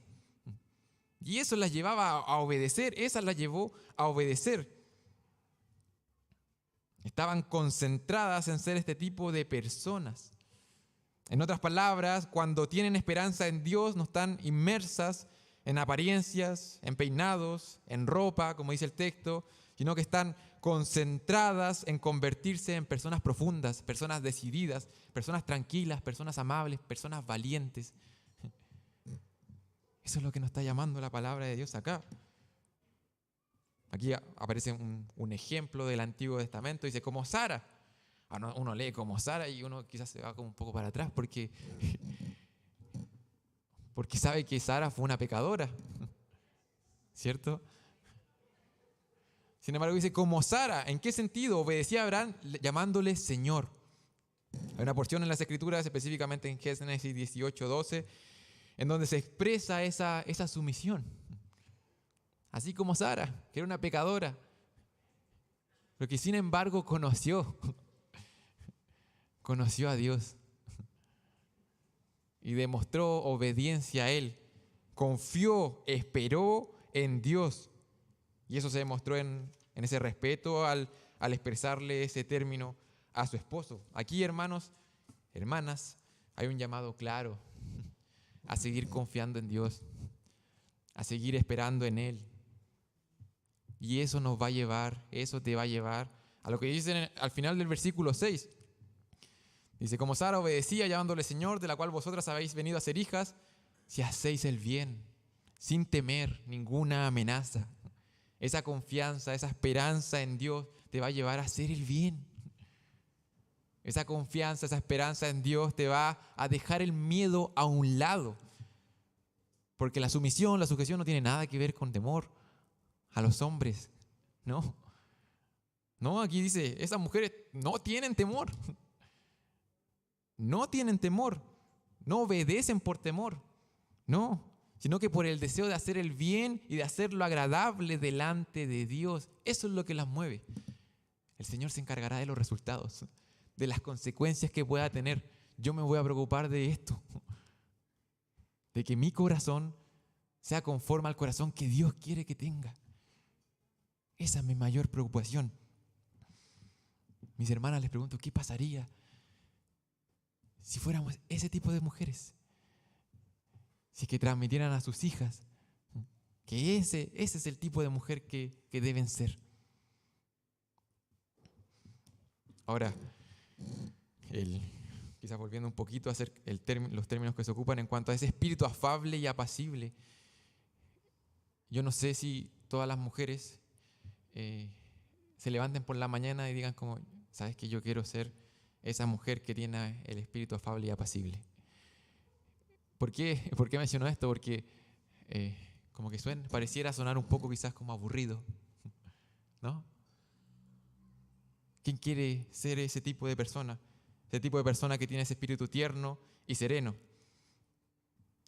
Y eso las llevaba a obedecer, esa las llevó a obedecer. Estaban concentradas en ser este tipo de personas. En otras palabras, cuando tienen esperanza en Dios, no están inmersas en apariencias, en peinados, en ropa, como dice el texto, sino que están concentradas en convertirse en personas profundas, personas decididas, personas tranquilas, personas amables, personas valientes. Eso es lo que nos está llamando la palabra de Dios acá. Aquí aparece un ejemplo del Antiguo Testamento, dice como Sara. Uno lee como Sara y uno quizás se va como un poco para atrás porque sabe que Sara fue una pecadora, ¿cierto? Sin embargo dice como Sara. ¿En qué sentido? Obedecía a Abraham llamándole Señor. Hay una porción en las Escrituras, específicamente en Génesis 18:12, en donde se expresa esa sumisión. Así como Sara, que era una pecadora, pero que sin embargo conoció a Dios y demostró obediencia a Él. Confió, esperó en Dios. Y eso se demostró en ese respeto al expresarle ese término a su esposo. Aquí, hermanos, hermanas, hay un llamado claro a seguir confiando en Dios, a seguir esperando en Él. Y eso nos va a llevar, eso te va a llevar a lo que dice al final del versículo 6. Dice, como Sara obedecía llamándole Señor, de la cual vosotras habéis venido a ser hijas, si hacéis el bien, sin temer ninguna amenaza. Esa confianza, esa esperanza en Dios te va a llevar a hacer el bien. Esa confianza, esa esperanza en Dios te va a dejar el miedo a un lado. Porque la sumisión, la sujeción no tiene nada que ver con temor a los hombres. No. No, aquí dice, esas mujeres no tienen temor. No tienen temor. No obedecen por temor. No. Sino que por el deseo de hacer el bien y de hacerlo agradable delante de Dios. Eso es lo que las mueve. El Señor se encargará de los resultados, de las consecuencias que pueda tener. Yo me voy a preocupar de esto, de que mi corazón sea conforme al corazón que Dios quiere que tenga. Esa es mi mayor preocupación. Mis hermanas, les pregunto, ¿qué pasaría si fuéramos ese tipo de mujeres? Si es que transmitieran a sus hijas que ese es el tipo de mujer que deben ser. Ahora, quizás volviendo un poquito a hacer los términos que se ocupan en cuanto a ese espíritu afable y apacible. Yo no sé si todas las mujeres se levanten por la mañana y digan como, ¿sabes qué? Yo quiero ser esa mujer que tiene el espíritu afable y apacible. ¿Por qué menciono esto? Porque como que pareciera sonar un poco quizás como aburrido, ¿no? ¿Quién quiere ser ese tipo de persona? Ese tipo de persona que tiene ese espíritu tierno y sereno.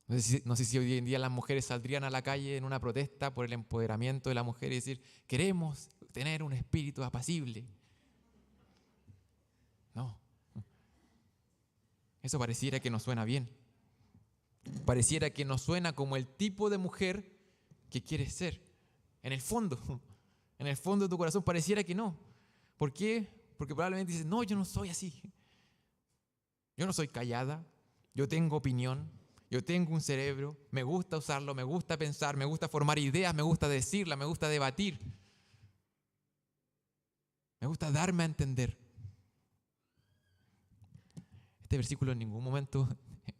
No sé si hoy en día las mujeres saldrían a la calle en una protesta por el empoderamiento de la mujer y decir, queremos tener un espíritu apacible. No. Eso pareciera que no suena bien. Pareciera que no suena como el tipo de mujer que quieres ser. En el fondo de tu corazón pareciera que no. ¿Por qué? Porque probablemente dices, no, yo no soy así. Yo no soy callada, yo tengo opinión, yo tengo un cerebro, me gusta usarlo, me gusta pensar, me gusta formar ideas, me gusta decirlas, me gusta debatir. Me gusta darme a entender. Este versículo en ningún momento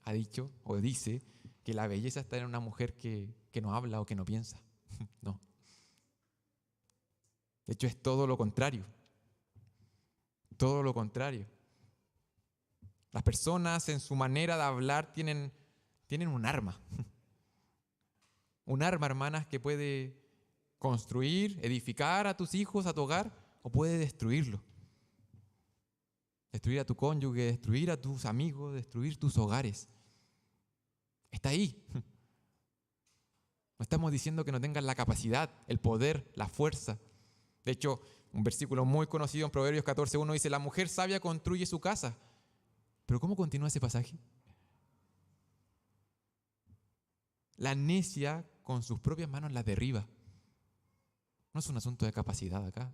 ha dicho o dice que la belleza está en una mujer que no habla o que no piensa. No. De hecho, es todo lo contrario. Todo lo contrario. Las personas en su manera de hablar tienen un arma. Un arma, hermanas, que puede construir, edificar a tus hijos, a tu hogar, o puede destruirlo. Destruir a tu cónyuge, destruir a tus amigos, destruir tus hogares. Está ahí. No estamos diciendo que no tengan la capacidad, el poder, la fuerza. De hecho, un versículo muy conocido en Proverbios 14:1 dice, la mujer sabia construye su casa. Pero ¿cómo continúa ese pasaje? La necia con sus propias manos la derriba. No es un asunto de capacidad acá.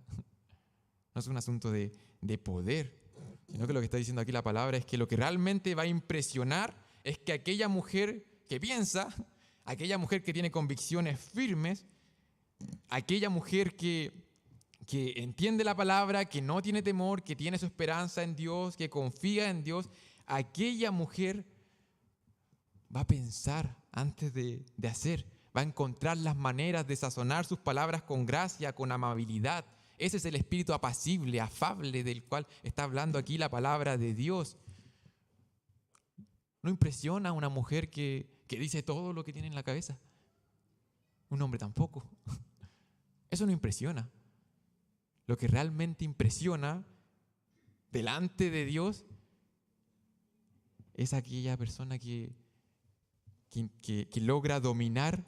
No es un asunto de poder. Sino que lo que está diciendo aquí la palabra es que lo que realmente va a impresionar es que aquella mujer que piensa, aquella mujer que tiene convicciones firmes, aquella mujer que entiende la palabra, que no tiene temor, que tiene su esperanza en Dios, que confía en Dios, aquella mujer va a pensar antes de hacer, va a encontrar las maneras de sazonar sus palabras con gracia, con amabilidad. Ese es el espíritu apacible, afable del cual está hablando aquí la palabra de Dios. No impresiona a una mujer que dice todo lo que tiene en la cabeza. Un hombre tampoco. Eso no impresiona. Lo que realmente impresiona delante de Dios es aquella persona que logra dominar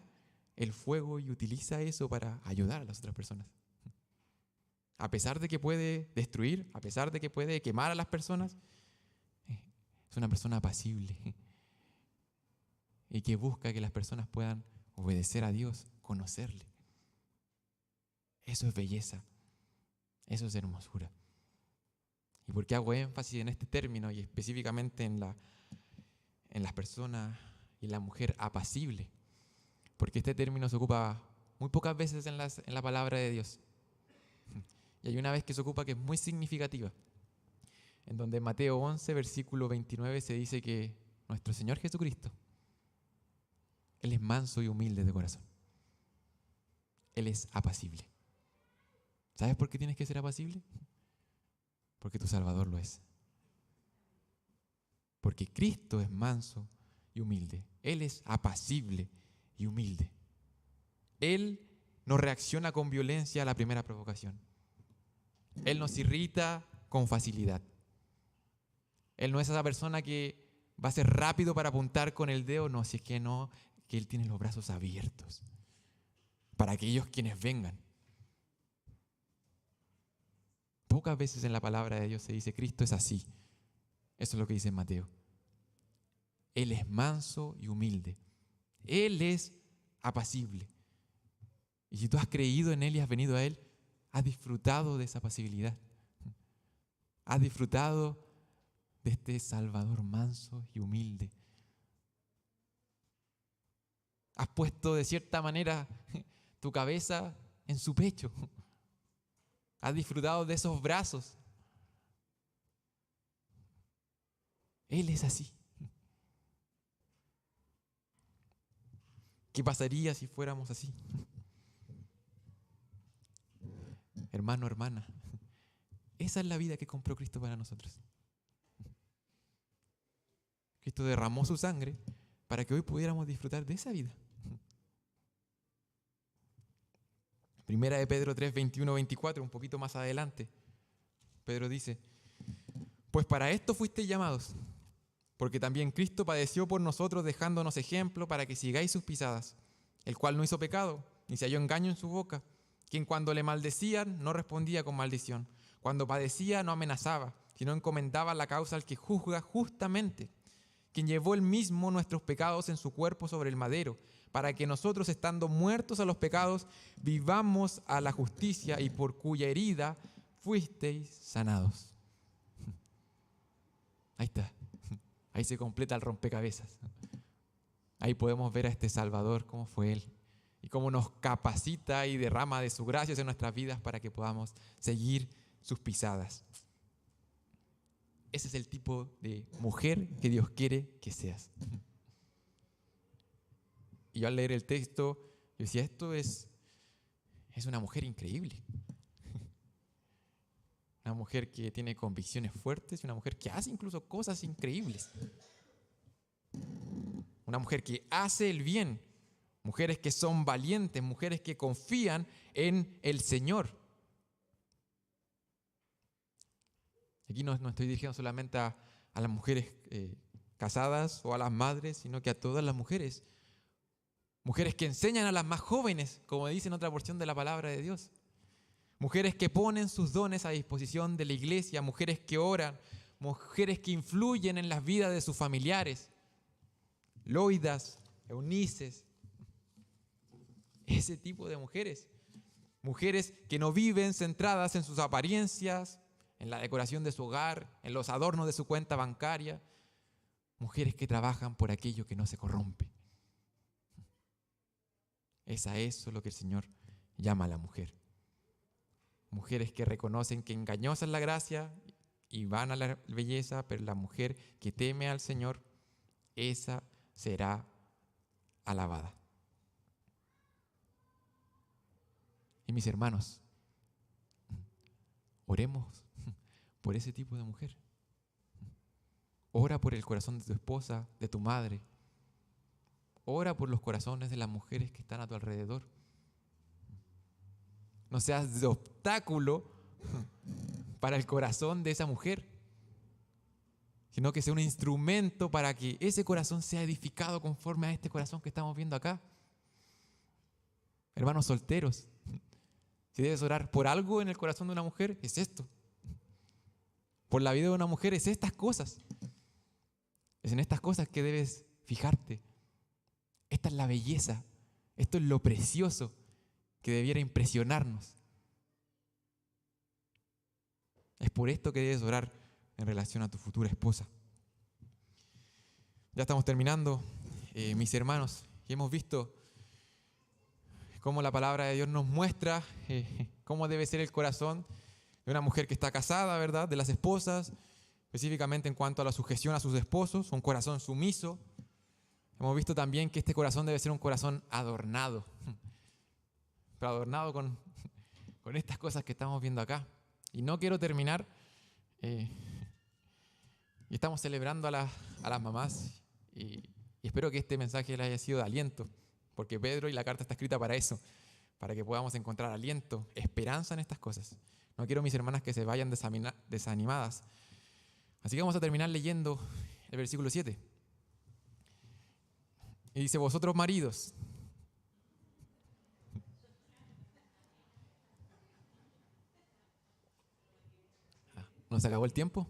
el fuego y utiliza eso para ayudar a las otras personas. A pesar de que puede destruir, a pesar de que puede quemar a las personas, es una persona apacible y que busca que las personas puedan obedecer a Dios, conocerle. Eso es belleza, eso es hermosura. ¿Y por qué hago énfasis en este término y específicamente en las personas y la mujer apacible? Porque este término se ocupa muy pocas veces en la palabra de Dios. Y hay una vez que se ocupa que es muy significativa, en donde en Mateo 11, versículo 29 se dice que nuestro Señor Jesucristo, Él es manso y humilde de corazón. Él es apacible. ¿Sabes por qué tienes que ser apacible? Porque tu Salvador lo es. Porque Cristo es manso y humilde. Él es apacible y humilde. Él no reacciona con violencia a la primera provocación. Él nos irrita con facilidad. Él no es esa persona que va a ser rápido para apuntar con el dedo. No, si es que no, que Él tiene los brazos abiertos para aquellos quienes vengan. Pocas veces en la palabra de Dios se dice Cristo es así. Eso es lo que dice en Mateo. Él es manso y humilde. Él es apacible. Y si tú has creído en Él y has venido a Él, has disfrutado de esa apacibilidad. Has disfrutado de este Salvador manso y humilde. Has puesto de cierta manera tu cabeza en su pecho. Has disfrutado de esos brazos. Él es así. ¿Qué pasaría si fuéramos así? Hermano, hermana, esa es la vida que compró Cristo para nosotros. Cristo derramó su sangre para que hoy pudiéramos disfrutar de esa vida. Primera de Pedro 3, 21, 24, un poquito más adelante. Pedro dice, pues para esto fuisteis llamados, Porque también Cristo padeció por nosotros dejándonos ejemplo para que sigáis sus pisadas, el cual no hizo pecado, ni se halló engaño en su boca, quien cuando le maldecían no respondía con maldición, cuando padecía no amenazaba, sino encomendaba la causa al que juzga justamente, quien llevó él mismo nuestros pecados en su cuerpo sobre el madero, para que nosotros, estando muertos a los pecados, vivamos a la justicia, y por cuya herida fuisteis sanados. Ahí está. Ahí se completa el rompecabezas. Ahí podemos ver a este Salvador, cómo fue Él, y cómo nos capacita y derrama de su gracia en nuestras vidas para que podamos seguir sus pisadas. Ese es el tipo de mujer que Dios quiere que seas. Y yo al leer el texto, yo decía, esto es una mujer increíble. Una mujer que tiene convicciones fuertes, una mujer que hace incluso cosas increíbles. Una mujer que hace el bien, mujeres que son valientes, mujeres que confían en el Señor. Aquí no estoy dirigiendo solamente a las mujeres casadas o a las madres, sino que a todas las mujeres. Mujeres que enseñan a las más jóvenes, como dice en otra porción de la palabra de Dios. Mujeres que ponen sus dones a disposición de la iglesia, mujeres que oran, mujeres que influyen en las vidas de sus familiares. Loidas, Eunices, ese tipo de mujeres. Mujeres que no viven centradas en sus apariencias, en la decoración de su hogar, en los adornos de su cuenta bancaria. Mujeres que trabajan por aquello que no se corrompe. Es a eso lo que el Señor llama a la mujer. Mujeres que reconocen que engañosa es la gracia y van a la belleza, pero la mujer que teme al Señor, esa será alabada. Y mis hermanos, oremos por ese tipo de mujer. Ora por el corazón de tu esposa, de tu madre. Ora por los corazones de las mujeres que están a tu alrededor. No seas de obstáculo para el corazón de esa mujer, sino que sea un instrumento para que ese corazón sea edificado conforme a este corazón que estamos viendo acá. Hermanos solteros, si debes orar por algo en el corazón de una mujer, es esto. Por la vida de una mujer, es estas cosas. Es en estas cosas que debes fijarte. Esta es la belleza, esto es lo precioso que debiera impresionarnos. Es por esto que debes orar en relación a tu futura esposa. Ya estamos terminando, mis hermanos, y hemos visto cómo la palabra de Dios nos muestra cómo debe ser el corazón de una mujer que está casada, ¿verdad? De las esposas, específicamente en cuanto a la sujeción a sus esposos, un corazón sumiso. Hemos visto también que este corazón debe ser un corazón adornado, pero adornado con estas cosas que estamos viendo acá. Y no quiero terminar, y estamos celebrando a las mamás, y espero que este mensaje les haya sido de aliento, porque Pedro y la carta está escrita para eso, para que podamos encontrar aliento, esperanza en estas cosas. No quiero, mis hermanas, que se vayan desanimadas. Así que vamos a terminar leyendo el versículo 7. Y dice, vosotros maridos. ¿No se acabó el tiempo?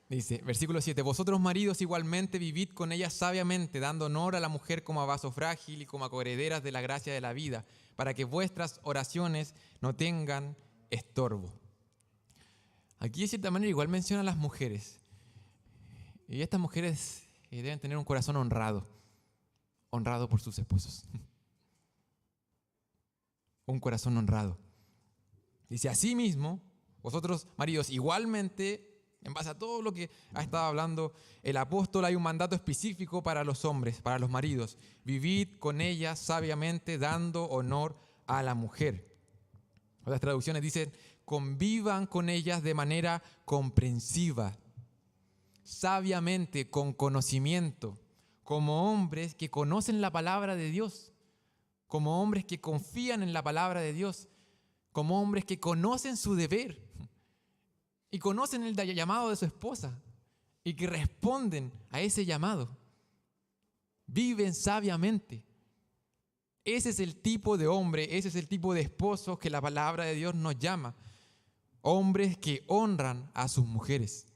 Dice, versículo 7, vosotros maridos igualmente vivid con ella sabiamente, dando honor a la mujer como a vaso frágil y como a coherederas de la gracia de la vida, para que vuestras oraciones no tengan estorbo. Aquí de cierta manera igual menciona a las mujeres. Y estas mujeres deben tener un corazón honrado por sus esposos. Un corazón honrado. Dice, asimismo, vosotros maridos igualmente, en base a todo lo que ha estado hablando el apóstol, hay un mandato específico para los hombres, para los maridos. Vivid con ellas sabiamente, dando honor a la mujer. Otras traducciones dicen, convivan con ellas de manera comprensiva, sabiamente, con conocimiento, como hombres que conocen la palabra de Dios, como hombres que confían en la palabra de Dios, como hombres que conocen su deber y conocen el llamado de su esposa y que responden a ese llamado. Viven sabiamente. Ese es el tipo de hombre, ese es el tipo de esposo que la palabra de Dios nos llama. Hombres que honran a sus mujeres.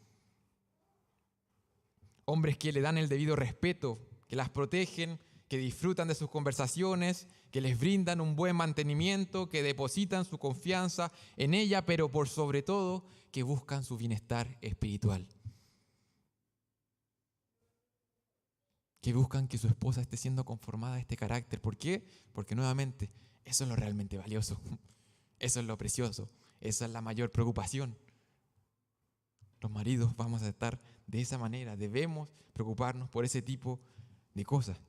Hombres que le dan el debido respeto, que las protegen, que disfrutan de sus conversaciones, que les brindan un buen mantenimiento, que depositan su confianza en ella, pero por sobre todo, que buscan su bienestar espiritual. Que buscan que su esposa esté siendo conformada a este carácter. ¿Por qué? Porque nuevamente, eso es lo realmente valioso. Eso es lo precioso. Esa es la mayor preocupación. Los maridos vamos a estar de esa manera. Debemos preocuparnos por ese tipo de cosas.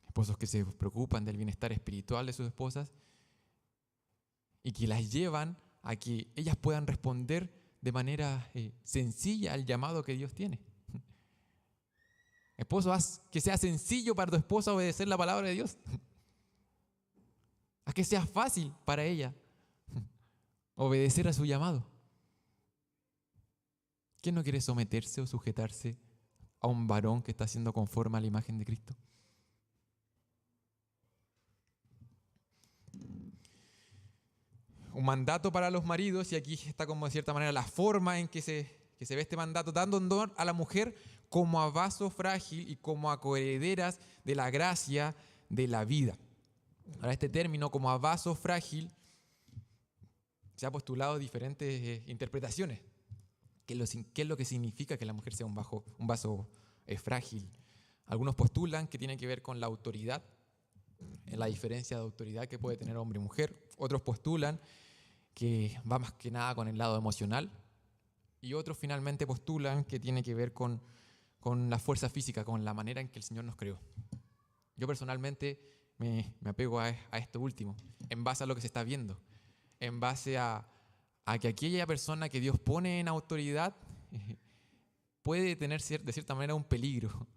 Esposos que se preocupan del bienestar espiritual de sus esposas y que las llevan a que ellas puedan responder de manera sencilla al llamado que Dios tiene. Esposo, haz que sea sencillo para tu esposa obedecer la palabra de Dios. Haz que sea fácil para ella obedecer a su llamado. ¿Quién no quiere someterse o sujetarse a un varón que está siendo conforme a la imagen de Cristo? Un mandato para los maridos, y aquí está como de cierta manera la forma en que se ve este mandato, dando honor a la mujer como a vaso frágil y como a coherederas de la gracia de la vida. Ahora, este término como a vaso frágil se ha postulado diferentes interpretaciones. ¿Qué es lo que significa que la mujer sea un vaso frágil? Algunos postulan que tiene que ver con la autoridad, en la diferencia de autoridad que puede tener hombre y mujer. Otros postulan que va más que nada con el lado emocional. Y otros finalmente postulan que tiene que ver con la fuerza física, con la manera en que el Señor nos creó. Yo personalmente me apego a esto último, en base a lo que se está viendo, en base a que aquella persona que Dios pone en autoridad puede tener de cierta manera un peligro,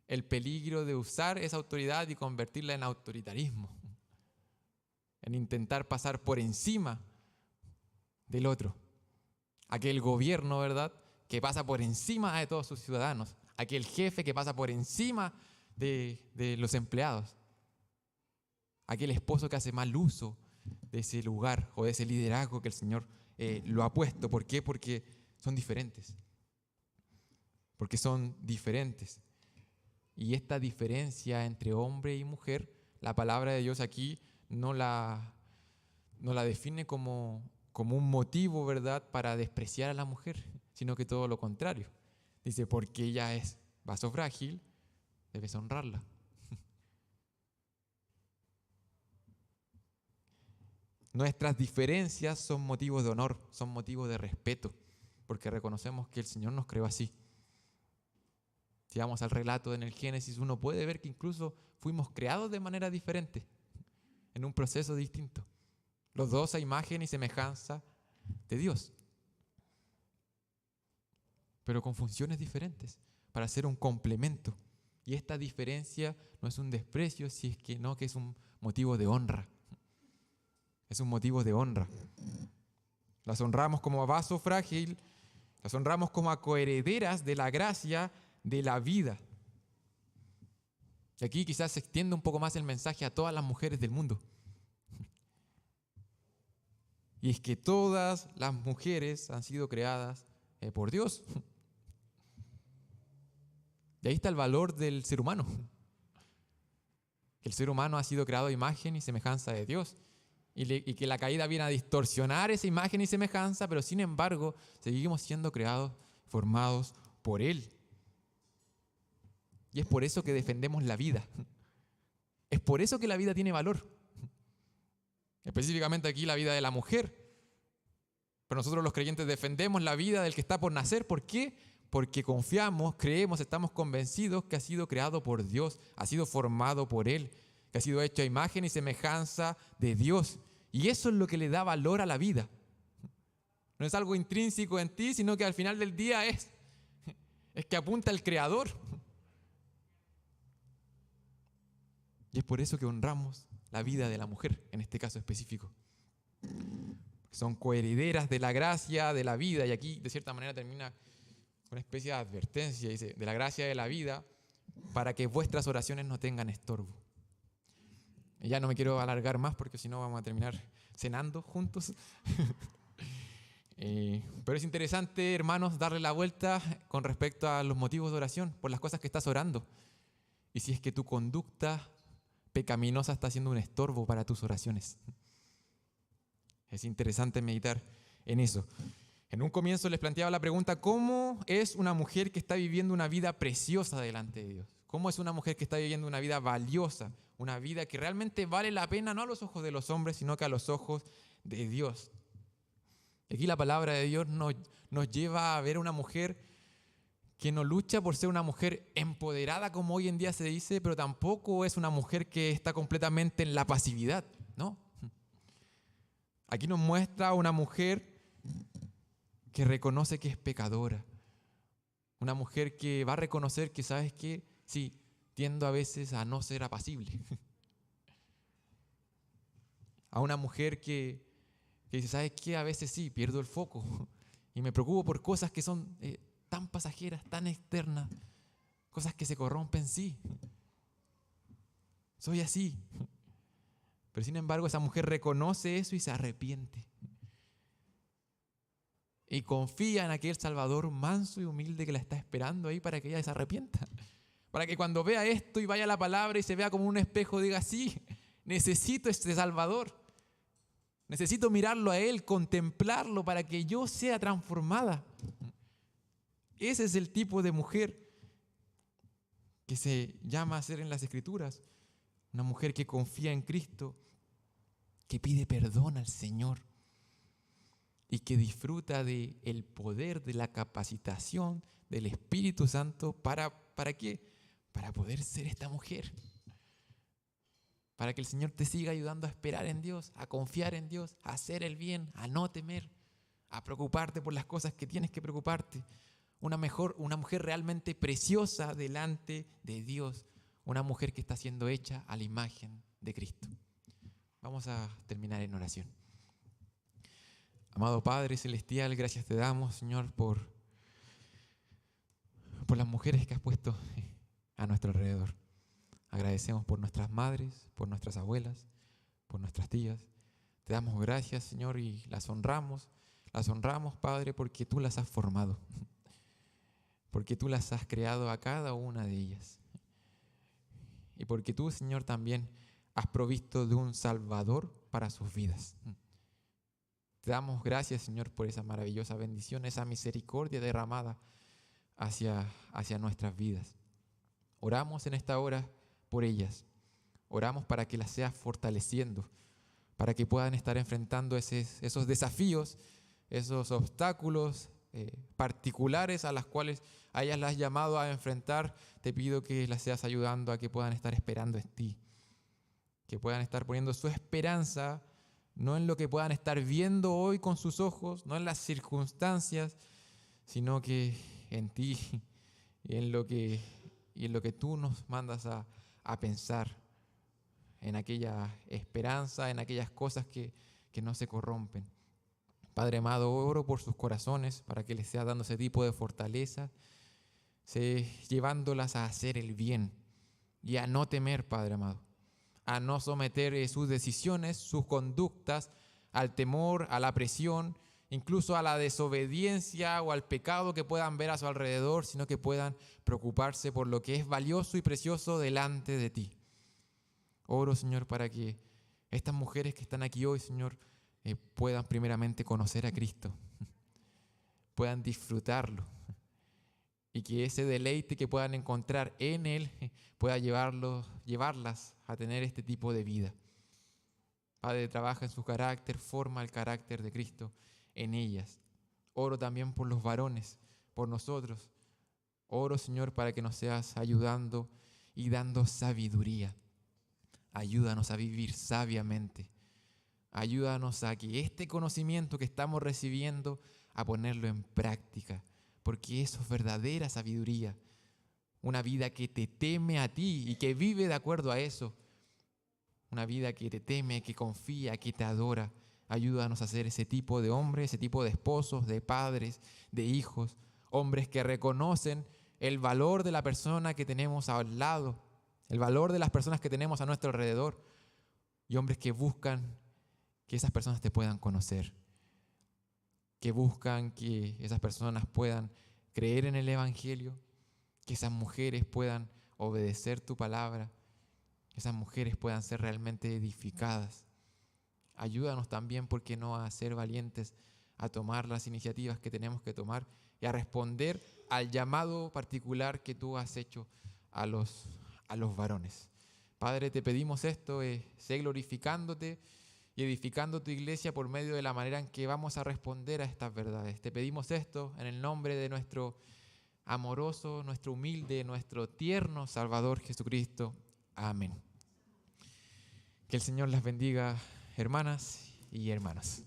el peligro de usar esa autoridad y convertirla en autoritarismo, en intentar pasar por encima del otro. Aquel gobierno, ¿verdad?, que pasa por encima de todos sus ciudadanos, aquel jefe que pasa por encima de los empleados, aquel esposo que hace mal uso de ese lugar o de ese liderazgo que el Señor lo ha puesto. ¿Por qué? Porque son diferentes. Porque son diferentes. Y esta diferencia entre hombre y mujer, la palabra de Dios aquí no la define como un motivo, ¿verdad?, para despreciar a la mujer, sino que todo lo contrario. Dice, porque ella es vaso frágil, debes honrarla. Nuestras diferencias son motivos de honor, son motivos de respeto, porque reconocemos que el Señor nos creó así. Si vamos al relato en el Génesis, uno puede ver que incluso fuimos creados de manera diferente, en un proceso distinto. Los dos a imagen y semejanza de Dios, pero con funciones diferentes, para ser un complemento. Y esta diferencia no es un desprecio, si es que no, que es un motivo de honra. Es un motivo de honra. Las honramos como a vaso frágil, las honramos como a coherederas de la gracia de la vida. Y aquí quizás se extienda un poco más el mensaje a todas las mujeres del mundo. Y es que todas las mujeres han sido creadas por Dios. Y ahí está el valor del ser humano. El ser humano ha sido creado a imagen y semejanza de Dios. Y que la caída viene a distorsionar esa imagen y semejanza, pero sin embargo seguimos siendo creados, formados por Él. Y es por eso que defendemos la vida. Es por eso que la vida tiene valor. Específicamente aquí la vida de la mujer. Pero nosotros los creyentes defendemos la vida del que está por nacer. ¿Por qué? Porque confiamos, creemos, estamos convencidos que ha sido creado por Dios, ha sido formado por Él, que ha sido hecho a imagen y semejanza de Dios. Y eso es lo que le da valor a la vida. No es algo intrínseco en ti, sino que al final del día es que apunta al Creador. Y es por eso que honramos la vida de la mujer, en este caso específico. Son coherederas de la gracia, de la vida. Y aquí, de cierta manera, termina una especie de advertencia. Dice, de la gracia de la vida, para que vuestras oraciones no tengan estorbo. Y ya no me quiero alargar más, porque si no vamos a terminar cenando juntos. Pero es interesante, hermanos, darle la vuelta con respecto a los motivos de oración, por las cosas que estás orando. Y si es que tu conducta pecaminosa está siendo un estorbo para tus oraciones. Es interesante meditar en eso. En un comienzo les planteaba la pregunta, ¿cómo es una mujer que está viviendo una vida preciosa delante de Dios? ¿Cómo es una mujer que está viviendo una vida valiosa? Una vida que realmente vale la pena, no a los ojos de los hombres, sino que a los ojos de Dios. Aquí la palabra de Dios nos lleva a ver una mujer que no lucha por ser una mujer empoderada, como hoy en día se dice, pero tampoco es una mujer que está completamente en la pasividad, ¿no? Aquí nos muestra una mujer que reconoce que es pecadora. Una mujer que va a reconocer que, ¿sabes qué? Sí, tiendo a veces a no ser apacible. A una mujer que dice, ¿sabes qué? A veces sí, pierdo el foco y me preocupo por cosas que son tan pasajeras, tan externas, cosas que se corrompen, sí. Soy así. Pero sin embargo, esa mujer reconoce eso y se arrepiente. Y confía en aquel Salvador manso y humilde que la está esperando ahí para que ella se arrepienta. Para que cuando vea esto y vaya a la palabra y se vea como un espejo, diga, sí, necesito este Salvador. Necesito mirarlo a Él, contemplarlo para que yo sea transformada. Ese es el tipo de mujer que se llama a ser en las Escrituras. Una mujer que confía en Cristo, que pide perdón al Señor y que disfruta del poder, de la capacitación del Espíritu Santo. ¿Para qué? Para poder ser esta mujer. Para que el Señor te siga ayudando a esperar en Dios, a confiar en Dios, a hacer el bien, a no temer, a preocuparte por las cosas que tienes que preocuparte. Una mujer realmente preciosa delante de Dios. Una mujer que está siendo hecha a la imagen de Cristo. Vamos a terminar en oración. Amado Padre Celestial, gracias te damos, Señor, por las mujeres que has puesto a nuestro alrededor. Agradecemos por nuestras madres, por nuestras abuelas, por nuestras tías. Te damos gracias, Señor, y las honramos. Las honramos, Padre, porque tú las has formado. Porque tú las has creado a cada una de ellas. Y porque tú, Señor, también has provisto de un Salvador para sus vidas. Te damos gracias, Señor, por esa maravillosa bendición, esa misericordia derramada hacia nuestras vidas. Oramos en esta hora por ellas. Oramos para que las seas fortaleciendo, para que puedan estar enfrentando esos desafíos, esos obstáculos particulares a las cuales a ellas las has llamado a enfrentar. Te pido que las seas ayudando a que puedan estar esperando en ti, que puedan estar poniendo su esperanza no en lo que puedan estar viendo hoy con sus ojos, no en las circunstancias, sino que en ti y en lo que tú nos mandas a pensar, en aquella esperanza, en aquellas cosas que no se corrompen. Padre amado, oro por sus corazones para que les sea dando ese tipo de fortaleza, llevándolas a hacer el bien y a no temer, Padre amado, a no someter sus decisiones, sus conductas al temor, a la presión, incluso a la desobediencia o al pecado que puedan ver a su alrededor, sino que puedan preocuparse por lo que es valioso y precioso delante de ti. Oro, Señor, para que estas mujeres que están aquí hoy, Señor, puedan primeramente conocer a Cristo, puedan disfrutarlo y que ese deleite que puedan encontrar en Él pueda llevarlas a tener este tipo de vida. Padre, trabaja en su carácter, forma el carácter de Cristo en ellas. Oro también por los varones, por nosotros. Oro, Señor, para que nos seas ayudando y dando sabiduría. Ayúdanos a vivir sabiamente. Ayúdanos a que este conocimiento que estamos recibiendo, a ponerlo en práctica, porque eso es verdadera sabiduría. Una vida que te teme a ti y que vive de acuerdo a eso. Una vida que te teme, que confía, que te adora, Ayúdanos a ser ese tipo de hombres, ese tipo de esposos, de padres, de hijos, hombres que reconocen el valor de la persona que tenemos al lado, el valor de las personas que tenemos a nuestro alrededor, y hombres que buscan que esas personas te puedan conocer, que buscan que esas personas puedan creer en el Evangelio, que esas mujeres puedan obedecer tu palabra, que esas mujeres puedan ser realmente edificadas. Ayúdanos también, ¿por qué no?, a ser valientes, a tomar las iniciativas que tenemos que tomar y a responder al llamado particular que tú has hecho a los varones. Padre, te pedimos esto, sé glorificándote y edificando tu iglesia por medio de la manera en que vamos a responder a estas verdades. Te pedimos esto en el nombre de nuestro amoroso, nuestro humilde, nuestro tierno Salvador Jesucristo. Amén. Que el Señor las bendiga, hermanas y hermanos.